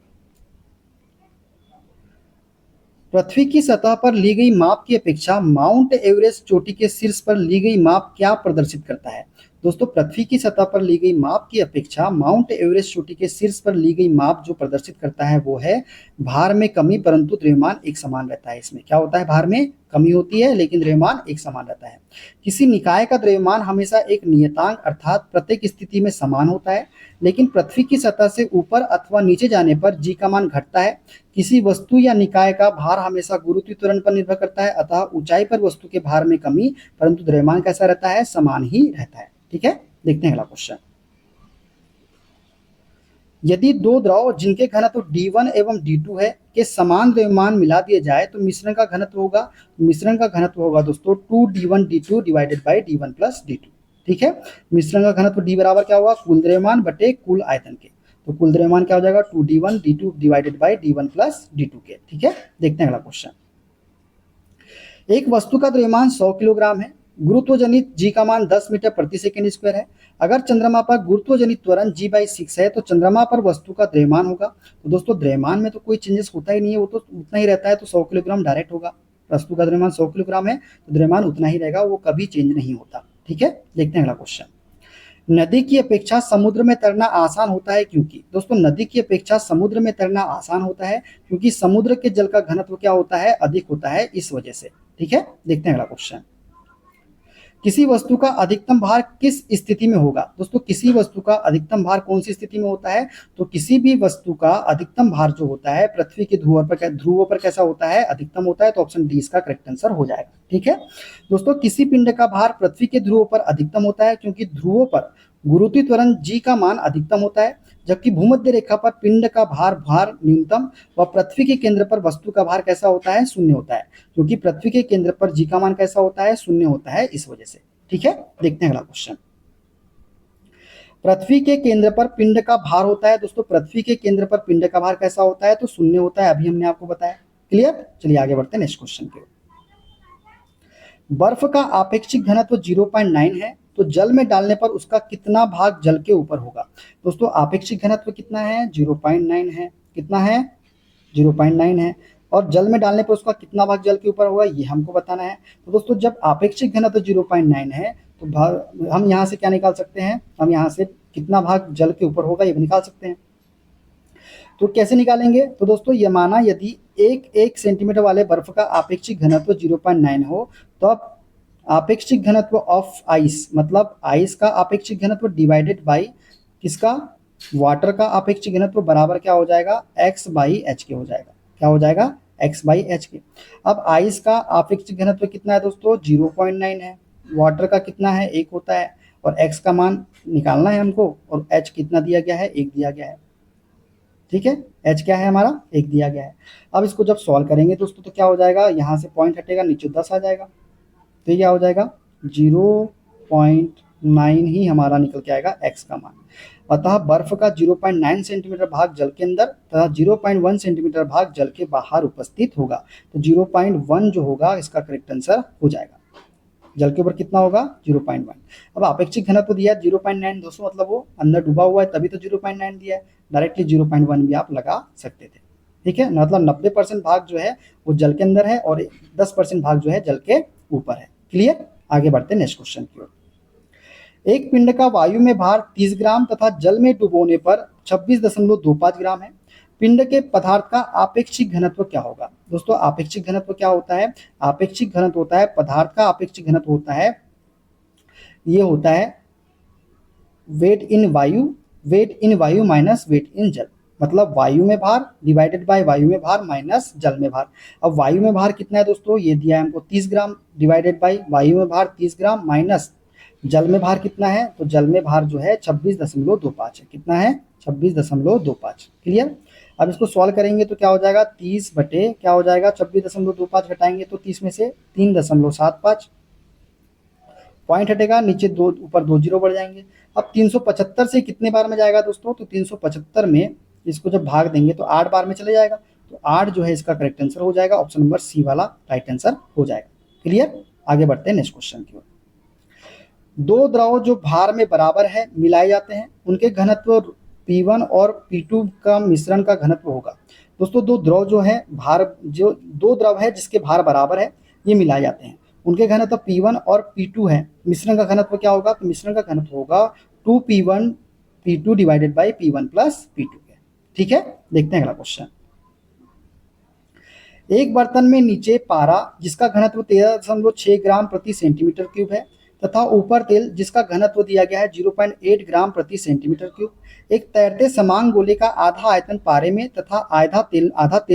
पृथ्वी की सतह पर ली गई माप की अपेक्षा माउंट एवरेस्ट चोटी के शीर्ष पर ली गई माप क्या प्रदर्शित करता है। दोस्तों पृथ्वी की सतह पर ली गई माप की अपेक्षा माउंट एवरेस्ट चोटी के शीर्ष पर ली गई माप जो प्रदर्शित करता है वो है भार में कमी परंतु द्रव्यमान एक समान रहता है। इसमें क्या होता है, भार में कमी होती है लेकिन द्रव्यमान एक समान रहता है। किसी निकाय का द्रव्यमान हमेशा एक नियतांक अर्थात प्रत्येक स्थिति में समान होता है, लेकिन पृथ्वी की सतह से ऊपर अथवा नीचे जाने पर जी का मान घटता है। किसी वस्तु या निकाय का भार हमेशा गुरुत्व त्वरण पर निर्भर करता है, अतः ऊंचाई पर वस्तु के भार में कमी परंतु द्रव्यमान कैसा रहता है, समान ही रहता है। ठीक है, देखते हैं अगला क्वेश्चन। यदि दो द्रव जिनके घनत्व D1 एवं D2 है के समान द्रव्यमान मिला दिए जाए तो मिश्रण का घनत्व होगा, मिश्रण का घनत्व होगा दोस्तों 2D1D2 divided by D1 plus D2। ठीक है, मिश्रण का घनत्व D बराबर क्या होगा, कुल द्रव्यमान बटे कुल आयतन के। तो कुल द्रव्यमान क्या हो जाएगा 2d1 d2 divided by d1 plus d2k। ठीक है, देखते हैं अगला क्वेश्चन। एक वस्तु का द्रव्यमान 100 किलोग्राम है, गुरुत्वजनित g का मान 10 मीटर प्रति सेकंड स्क्वायर है। अगर चंद्रमा पर गुरुत्वजनित त्वरण g/6 है तो चंद्रमा पर वस्तु का द्रव्यमान होगा। तो दोस्तों द्रव्यमान में तो कोई चेंजेस होता ही नहीं है, वो तो उतना ही रहता है, तो 100 किलोग्राम डायरेक्ट होगा। वस्तु का द्रव्यमान 100 किलोग्राम है तो द्रव्यमान उतना ही रहेगा, वो कभी चेंज नहीं होता। ठीक है, देखते हैं अगला क्वेश्चन। नदी की अपेक्षा समुद्र में तैरना आसान होता है क्योंकि, दोस्तों नदी की अपेक्षा समुद्र में तैरना आसान होता है क्योंकि समुद्र के जल का घनत्व क्या होता है, अधिक होता है, इस वजह से। ठीक है, देखते हैं अगला क्वेश्चन। किसी वस्तु का अधिकतम भार किस स्थिति में होगा? दोस्तों किसी वस्तु का अधिकतम भार कौन सी स्थिति में होता है? तो किसी भी वस्तु का अधिकतम भार जो होता है पृथ्वी के ध्रुवों पर कैसा होता है, अधिकतम होता है। तो ऑप्शन डी इसका करेक्ट आंसर हो जाएगा। ठीक है दोस्तों, किसी पिंड का भार पृथ्वी के ध्रुवों पर अधिकतम होता है क्योंकि ध्रुवों पर गुरुत्वीय त्वरण g का मान अधिकतम होता है, जबकि भूमध्य रेखा पर पिंड का भार न्यूनतम व पृथ्वी के केंद्र पर वस्तु का भार कैसा होता है, शून्य होता है, क्योंकि पृथ्वी के केंद्र पर g का मान कैसा होता है, शून्य होता है, इस वजह से। ठीक है, देखते हैं अगला क्वेश्चन। पृथ्वी के केंद्र पर पिंड का भार होता है, दोस्तों पृथ्वी के केंद्र पर पिंड का भार कैसा होता है, तो शून्य होता है, अभी हमने आपको बताया। क्लियर, चलिए आगे बढ़ते हैं नेक्स्ट क्वेश्चन की ओर। बर्फ का आपेक्षिक घनत्व 0.9 है, तो जल में डालने पर उसका कितना भाग जल के ऊपर होगा? दोस्तों आपेक्षिक घनत्व कितना है, 0.9 है। कितना है, 0.9 है। और जल में डालने पर उसका कितना भाग जल के ऊपर होगा, ये हमको बताना है। तो दोस्तों जब आपेक्षिक घनत्व 0.9 है तो हम यहाँ से क्या निकाल सकते हैं, हम यहाँ से कितना भाग जल के ऊपर होगा ये भी निकाल सकते हैं। तो कैसे निकालेंगे? तो दोस्तों ये माना यदि एक सेंटीमीटर वाले बर्फ का आपेक्षिक घनत्व 0.9 हो, तो अब आपेक्षिक घनत्व ऑफ आइस, मतलब आइस का आपेक्षिक घनत्व डिवाइडेड बाई किसका, वाटर का आपेक्षिक घनत्व बराबर क्या हो जाएगा, x/h के हो जाएगा। क्या हो जाएगा, x/h के। अब आइस का आपेक्षिक घनत्व कितना है दोस्तों, 0.9 है। वाटर का कितना है, 1 होता है, और x का मान निकालना है हमको, और h कितना दिया गया है, 1 दिया गया है। ठीक है, h क्या है हमारा, 1 दिया गया है। अब इसको जब सॉल्व करेंगे दोस्तों तो क्या हो जाएगा, यहाँ से पॉइंट हटेगा, नीचे 10 आ जाएगा, तो ये क्या हो जाएगा, 0.9 ही हमारा निकल के आएगा x का मान। अतः बर्फ का 0.9 सेंटीमीटर भाग जल के अंदर तथा 0.1 सेंटीमीटर भाग जल के बाहर उपस्थित होगा। तो 0.1 जो होगा इसका करेक्ट आंसर हो जाएगा। जल के ऊपर कितना होगा, 0.1। अब आपेक्षिक घनत्व दिया है 0.9 दोस्तों, मतलब वो अंदर डूबा हुआ है तभी तो 0.9 दिया है, डायरेक्टली 0.1 भी आप लगा सकते थे। ठीक है, मतलब 90% भाग जो है वो जल के अंदर है और 10% भाग जो है जल के ऊपर है। क्लियर, आगे बढ़ते हैं नेक्स्ट क्वेश्चन की ओर। एक पिंड का वायु में भार 30 ग्राम तथा जल में डुबोने पर 26.25 ग्राम है। पिंड के पदार्थ का आपेक्षिक घनत्व क्या होगा? दोस्तों आपेक्षिक घनत्व क्या होता है, आपेक्षिक घनत्व होता है, पदार्थ का आपेक्षिक घनत्व होता है, ये होता है वेट इन वायु माइनस वेट इन जल, मतलब वायु में भार डिवाइडेड बाय वायु में भार माइनस जल में भार। अब वायु में भार कितना है दोस्तों, ये दिया है हमको 30 ग्राम, डिवाइडेड बाय वायु में भार 30 ग्राम माइनस जल में भार कितना है, तो जल में भार जो है 26.25 है। कितना है, 26.25। क्लियर, अब इसको सॉल्व करेंगे तो क्या हो जाएगा, 30 बटे क्या हो जाएगा, 26.25 घटाएंगे तो 30 में से 3.75 पॉइंट हटेगा, नीचे 2 ऊपर 2 जीरो बढ़ जाएंगे। अब 375 से कितने बार में जाएगा दोस्तों, तो 375 में इसको जब भाग देंगे तो 8 बार में चले जाएगा, तो 8 जो है इसका करेक्ट आंसर हो जाएगा, ऑप्शन नंबर सी वाला राइट आंसर हो जाएगा। क्लियर, आगे बढ़ते हैं नेक्स्ट क्वेश्चन की ओर। दो द्रव जो भार में बराबर है मिलाए जाते हैं, उनके घनत्व P1 और P2 का मिश्रण का घनत्व होगा। दोस्तों दो द्रव जो है जो दो द्रव है जिसके भार बराबर है, ये मिलाए जाते हैं, उनके घनत्व P1 और P2 है, मिश्रण का घनत्व क्या होगा, तो मिश्रण का घनत्व होगा 2P1 P2 divided by P1 plus P2 है। ठीक है, देखते हैं अगला क्वेश्चन। एक बर्तन में नीचे पारा जिसका घनत्व 13.6 ग्राम प्रति सेंटीमीटर क्यूब है तथा ऊपर तेल जिसका घनत्व दिया गया है 0.8 ग्राम प्रति सेंटीमीटर क्यूब, एक तैरते समान गोले का आधा आयतन पारे में तथा आधा तेल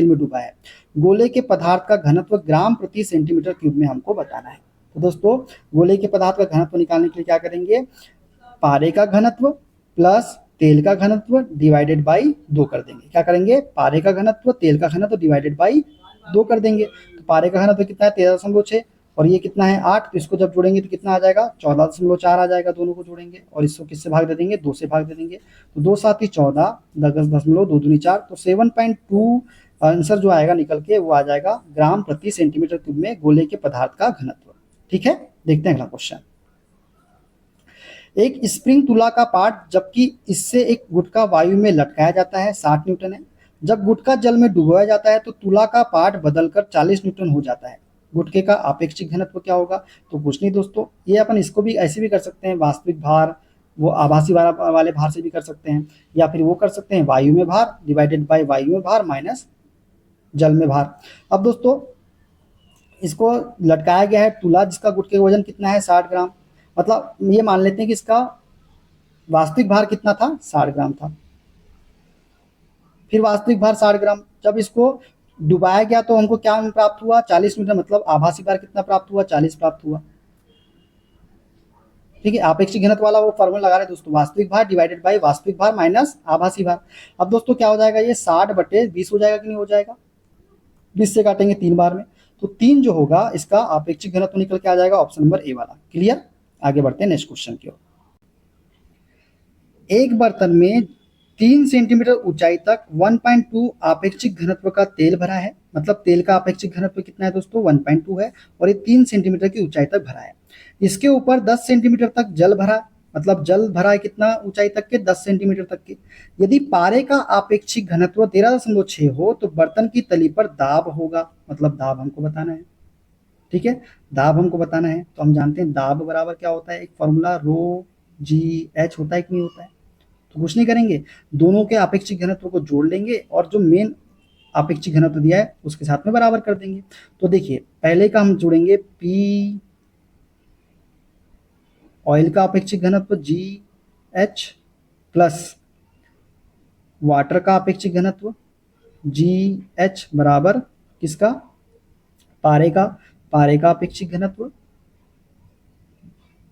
में डूबा है। गोले के पदार्थ का घनत्व ग्राम प्रति सेंटीमीटर क्यूब में हमको बताना है। तो दोस्तों गोले के पदार्थ का घनत्व निकालने के लिए क्या करेंगे, पारे का घनत्व प्लस तेल का घनत्व डिवाइडेड बाई 2 कर देंगे। क्या करेंगे, पारे का घनत्व तेल का घनत्व डिवाइडेड बाई 2 कर देंगे। तो पारे का घनत्व कितना है 13.6 और ये कितना है 8, तो इसको जब जोड़ेंगे तो कितना आ जाएगा 14.4 आ जाएगा, दोनों को जोड़ेंगे और इसको किससे भाग दे देंगे 2 से भाग दे देंगे, तो 2 7 14, 10.2 दूनी 4, तो 7.2 आंसर जो आएगा निकल के वो आ जाएगा ग्राम प्रति सेंटीमीटर क्यूब में गोले के पदार्थ का घनत्व। ठीक है, देखते हैं अगला क्वेश्चन। एक स्प्रिंग तुला का पार्ट जबकि इससे एक गुटका वायु में लटकाया जाता है 60 न्यूटन है। जब गुटका जल में डुबोया जाता है तो तुला का पार्ट बदलकर 40 न्यूटन हो जाता है। गुटके का आपेक्षिक घनत्व क्या होगा? तो कुछ नहीं दोस्तों, ये अपन इसको भी ऐसे भी कर सकते हैं, वास्तविक भार वो आभासी वाले भार से भी कर सकते हैं, या फिर वो कर सकते हैं वायु में भार डिवाइडेड बाय वायु में भार माइनस जल में भार। अब दोस्तों इसको लटकाया गया है तुला जिसका गुटके का वजन कितना है 60 ग्राम, मतलब ये मान लेते हैं कि इसका वास्तविक भार कितना था 60 ग्राम था। फिर वास्तविक भार 60 ग्राम, जब इसको डुबाया गया तो हमको क्या प्राप्त हुआ 40 मीटर, मतलब आभासी भार कितना प्राप्त हुआ 40 प्राप्त हुआ। ठीक है, आपेक्षिक घनत्व वाला वो फॉर्मूला लगा रहे हैं दोस्तों, वास्तविक भार डिवाइडेड बाय वास्तविक भार माइनस आभासी भार। अब दोस्तों क्या हो जाएगा, ये 60/20 हो जाएगा कि नहीं हो जाएगा, 20 से काटेंगे 3 बार में, तो 3 जो होगा इसका आपेक्षिक घनत्व निकल के आ जाएगा ऑप्शन नंबर ए वाला। क्लियर, आगे बढ़ते हैं नेक्स्ट क्वेश्चन की ओर। एक बर्तन में 3 सेंटीमीटर ऊंचाई तक 1.2 आपेक्षिक घनत्व का तेल भरा है, मतलब तेल का आपेक्षिक घनत्व कितना है दोस्तों 1.2 है, और ये 3 सेंटीमीटर की ऊंचाई तक भरा है। इसके ऊपर 10 सेंटीमीटर तक जल भरा, मतलब जल भरा है कितना ऊंचाई तक के 10 सेंटीमीटर तक के। यदि पारे का आपेक्षिक घनत्व 13.6 हो तो बर्तन की तली पर दाब होगा, मतलब दाब हमको बताना है। ठीक है, दाब हमको बताना है, तो हम जानते हैं दाब बराबर क्या होता है, एक फॉर्मूला रो जी एच होता है कि नहीं होता है। तो कुछ नहीं करेंगे, दोनों के आपेक्षिक घनत्व को जोड़ लेंगे और जो मेन आपेक्षिक घनत्व दिया है उसके साथ में बराबर कर देंगे। तो देखिए पहले का हम जोड़ेंगे पी ऑयल का आपेक्षिक घनत्व जी एच प्लस वाटर का आपेक्षिक घनत्व जी एच बराबर किसका, पारे का आपेक्षिक घनत्व,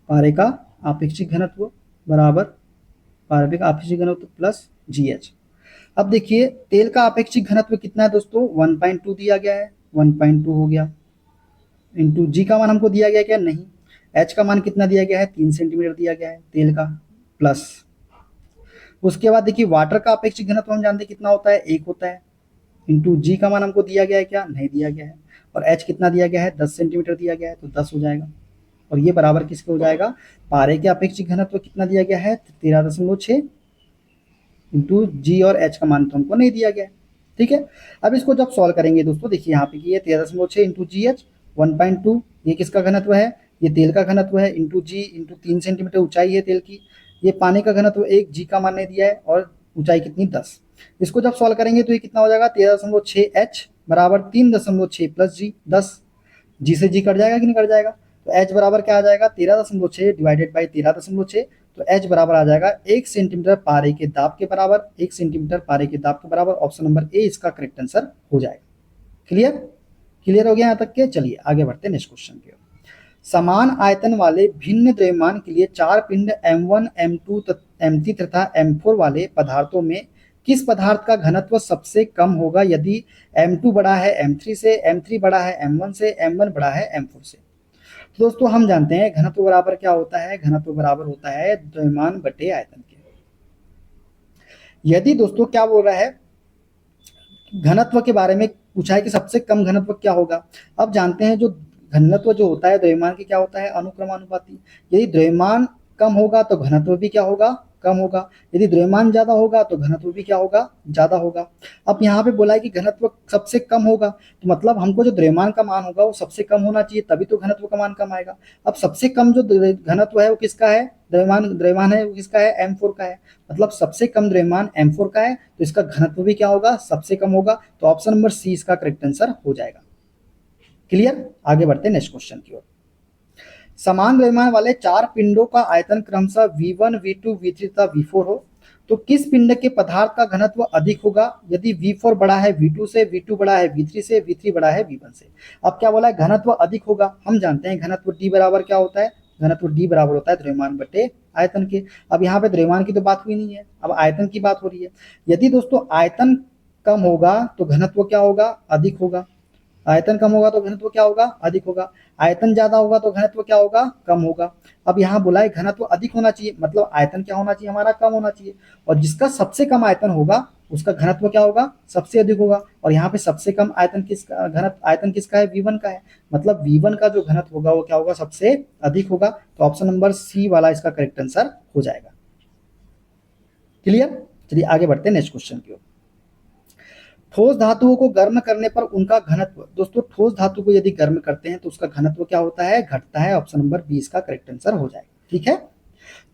पारे का आपेक्षिक घनत्व बराबर पारे का आपेक्षिक घनत्व प्लस जी एच। अब देखिए तेल का आपेक्षिक घनत्व कितना है दोस्तों 1.2 दिया गया है, 1.2 हो गया, इंटू जी का मान हमको दिया गया क्या नहीं, एच का मान कितना दिया गया है 3 सेंटीमीटर दिया गया है तेल का, प्लस उसके बाद देखिए वाटर का अपेक्षित घनत्व हम जानते हैं कितना होता है 1 होता है, इंटू जी का मान हमको दिया गया है क्या नहीं दिया गया है, और एच कितना दिया गया है 10 सेंटीमीटर दिया गया है, तो 10 हो जाएगा, और ये बराबर किसके हो जाएगा, पारे के अपेक्षित घनत्व कितना दिया गया है 13.6 इंटू जी और एच का मान तो हमको नहीं दिया गया है। ठीक है, अब इसको जब सॉल्व करेंगे दोस्तों देखिए यहाँ पे ये 13.6 इंटू जी एच 1.2, ये किसका घनत्व है, ये तेल का घनत्व है, इंटू जी इंटू 3 सेंटीमीटर ऊंचाई है तेल की, ये पानी का घनत्व 1, जी का मान नहीं दिया है, और ऊंचाई कितनी 10। इसको जब सॉल्व करेंगे तो ये कितना हो जाएगा 13.6 एच बराबर 3.6 प्लस जी 10, जी से जी कट जाएगा कि नहीं कट जाएगा, तो एच बराबर क्या आ जाएगा 13.6 डिवाइडेड बाई 13.6, तो एच बराबर आ जाएगा 1 सेंटीमीटर पारे के दाब के बराबर, 1 सेंटीमीटर पारे के दाब के बराबर, ऑप्शन नंबर ए इसका करेक्ट आंसर हो जाएगा। क्लियर, क्लियर हो गया यहाँ तक के, चलिए आगे बढ़ते हैं नेक्स्ट क्वेश्चन की ओर। समान आयतन वाले भिन्न द्रव्यमान के लिए 4 पिंड M1, M2, M3 तथा M4 वाले पदार्थों में किस पदार्थ का घनत्व सबसे कम होगा यदि M2 बड़ा है M3 से, M3 बड़ा है M1 से, M1 बड़ा है M4 से। तो दोस्तों हम जानते हैं घनत्व बराबर क्या होता है, घनत्व बराबर होता है द्रव्यमान बटे आयतन के। यदि दोस्तों क्या बोल रहा है, घनत्व के बारे में पूछा है कि सबसे कम घनत्व क्या होगा। अब जानते हैं जो घनत्व जो होता है द्रव्यमान की क्या होता है अनुक्रमानुपाती, यदि द्रव्यमान कम होगा तो घनत्व भी क्या होगा कम होगा, यदि द्रव्यमान ज्यादा होगा तो घनत्व भी क्या होगा ज्यादा होगा। अब यहाँ पे बोला है कि घनत्व सबसे कम होगा, तो मतलब हमको जो द्रव्यमान का मान होगा वो सबसे कम होना चाहिए, तभी तो घनत्व का मान कम आएगा। अब सबसे कम जो घनत्व है वो किसका है, द्रव्यमान है वो किसका है M4 का है, मतलब सबसे कम द्रव्यमान M4 का है, तो इसका घनत्व भी क्या होगा सबसे कम होगा, तो ऑप्शन नंबर सी इसका करेक्ट आंसर हो जाएगा। क्लियर, आगे बढ़ते हैं नेक्स्ट क्वेश्चन की ओर। समान द्रव्यमान वाले 4 पिंडों का आयतन क्रमशः V1, V2, V3 तथा V4 हो तो किस पिंड के पदार्थ का घनत्व अधिक होगा यदि V4 बड़ा है V2 से, V2 बड़ा है V3 से, V3 बड़ा है V1 से। अब क्या बोला है घनत्व अधिक होगा, हम जानते हैं घनत्व D बराबर क्या होता है, घनत्व D बराबर होता है द्रव्यमान बटे आयतन के। अब यहाँ पे द्रव्यमान की तो बात हुई नहीं है, अब आयतन की बात हो रही है। यदि दोस्तों आयतन कम होगा तो घनत्व क्या होगा अधिक होगा, आयतन कम होगा तो घनत्व क्या होगा, अधिक होगा। आयतन ज्यादा होगा तो घनत्व क्या होगा, कम होगा। अब यहाँ बोला है घनत्व अधिक होना चाहिए, मतलब आयतन क्या होना चाहिए हमारा, कम होना चाहिए। और जिसका सबसे कम आयतन होगा उसका घनत्व क्या होगा, सबसे अधिक होगा। और यहाँ पे सबसे कम आयतन किसका, आयतन किसका है, V1 का है। मतलब V1 का जो घनत्व होगा वो क्या होगा, सबसे अधिक होगा। तो ऑप्शन नंबर सी वाला इसका करेक्ट आंसर हो जाएगा। क्लियर। चलिए आगे बढ़ते हैं नेक्स्ट क्वेश्चन की ओर। ठोस धातुओं को गर्म करने पर उनका घनत्व, दोस्तों ठोस धातु को यदि गर्म करते हैं तो उसका घनत्व क्या होता है, घटता है। ऑप्शन नंबर 20 का करेक्ट आंसर हो जाएगा। ठीक है।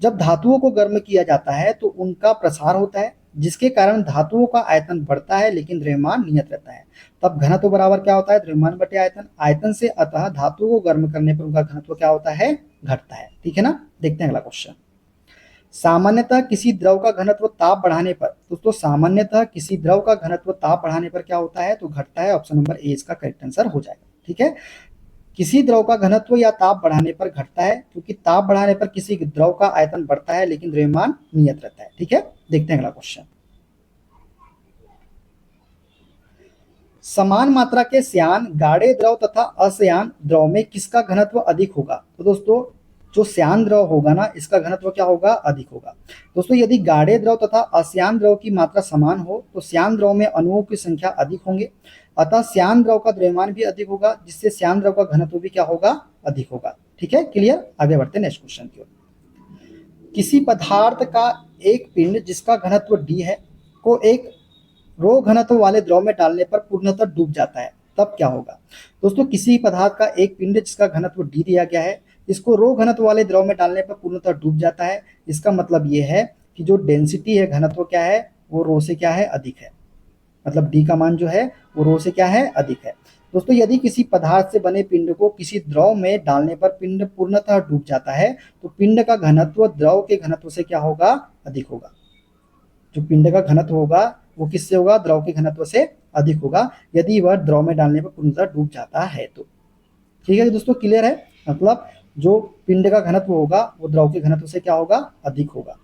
जब धातुओं को गर्म किया जाता है तो उनका प्रसार होता है, जिसके कारण धातुओं का आयतन बढ़ता है लेकिन द्रव्यमान नियत रहता है। तब घनत्व बराबर क्या होता है, द्रव्यमान बटे आयतन। आयतन से अतः धातुओं को गर्म करने पर उनका घनत्व क्या होता है, घटता है। ठीक है ना। देखते हैं अगला क्वेश्चन। सामान्यतः किसी द्रव का घनत्व ताप बढ़ाने पर, दोस्तों सामान्यतः किसी द्रव का घनत्व ताप बढ़ाने पर क्या होता है, तो घटता है। ऑप्शन नंबर ए इसका करेक्ट आंसर हो जाएगा। ठीक है। किसी द्रव का घनत्व या ताप बढ़ाने पर घटता है, क्योंकि ताप बढ़ाने पर किसी द्रव का आयतन बढ़ता है लेकिन द्रव्यमान नियत रहता है। ठीक है। देखते हैं अगला क्वेश्चन। समान मात्रा के श्यान गाढ़े द्रव तथा अश्यान द्रव में किसका घनत्व अधिक होगा। तो दोस्तों जो श्यान द्रव होगा ना, इसका घनत्व क्या होगा, अधिक होगा। दोस्तों यदि गाढ़े द्रव तथा अश्यान द्रव की मात्रा समान हो तो श्यान द्रव में अणुओं की संख्या अधिक होंगे, अतः श्यान द्रव का द्रव्यमान भी अधिक होगा, जिससे श्यान द्रव का घनत्व भी क्या होगा, अधिक होगा। ठीक है। क्लियर। आगे बढ़ते हैं नेक्स्ट क्वेश्चन की ओर। किसी पदार्थ का एक पिंड जिसका घनत्व डी है को एक रो घनत्व वाले द्रव में डालने पर पूर्णतः डूब जाता है, तब क्या होगा। दोस्तों किसी पदार्थ का एक पिंड जिसका घनत्व डी दिया गया है, इसको रो घनत्व वाले द्रव में डालने पर पूर्णतः डूब जाता है। इसका मतलब ये है कि जो डेंसिटी है, घनत्व क्या है, वो रो से क्या है, अधिक है। मतलब डी का मान जो है वो रो से क्या है, अधिक है। दोस्तों यदि किसी पदार्थ से बने पिंड को किसी द्रव में डालने पर पिंड पूर्णतः डूब जाता है तो पिंड का घनत्व द्रव के घनत्व से क्या होगा, अधिक होगा। जो पिंड का घनत्व होगा वो किससे होगा, द्रव के घनत्व से अधिक होगा, यदि वह द्रव में डालने पर पूर्णतः डूब जाता है तो। ठीक है दोस्तों। क्लियर है। मतलब जो पिंड का घनत्व होगा वो द्रव के घनत्व से क्या होगा, अधिक होगा।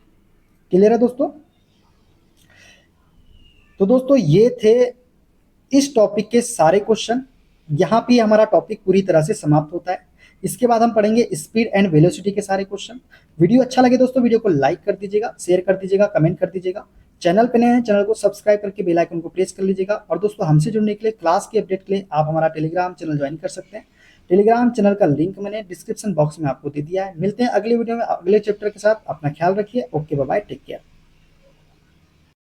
क्लियर है दोस्तों। तो दोस्तों ये थे इस टॉपिक के सारे क्वेश्चन। यहाँ पे हमारा टॉपिक पूरी तरह से समाप्त होता है। इसके बाद हम पढ़ेंगे स्पीड एंड वेलोसिटी के सारे क्वेश्चन। वीडियो अच्छा लगे दोस्तों, वीडियो को लाइक कर दीजिएगा, शेयर कर दीजिएगा, कमेंट कर दीजिएगा। चैनल पे नए हैं, चैनल को सब्सक्राइब करके बेल आइकन को प्रेस कर लीजिएगा। और दोस्तों हमसे जुड़ने के लिए, क्लास के अपडेट के लिए आप हमारा टेलीग्राम चैनल ज्वाइन कर सकते हैं। टेलीग्राम चैनल का लिंक मैंने डिस्क्रिप्शन बॉक्स में आपको दे दिया है। मिलते हैं अगले वीडियो में अगले चैप्टर के साथ। अपना ख्याल रखिए। Okay bye bye, take care.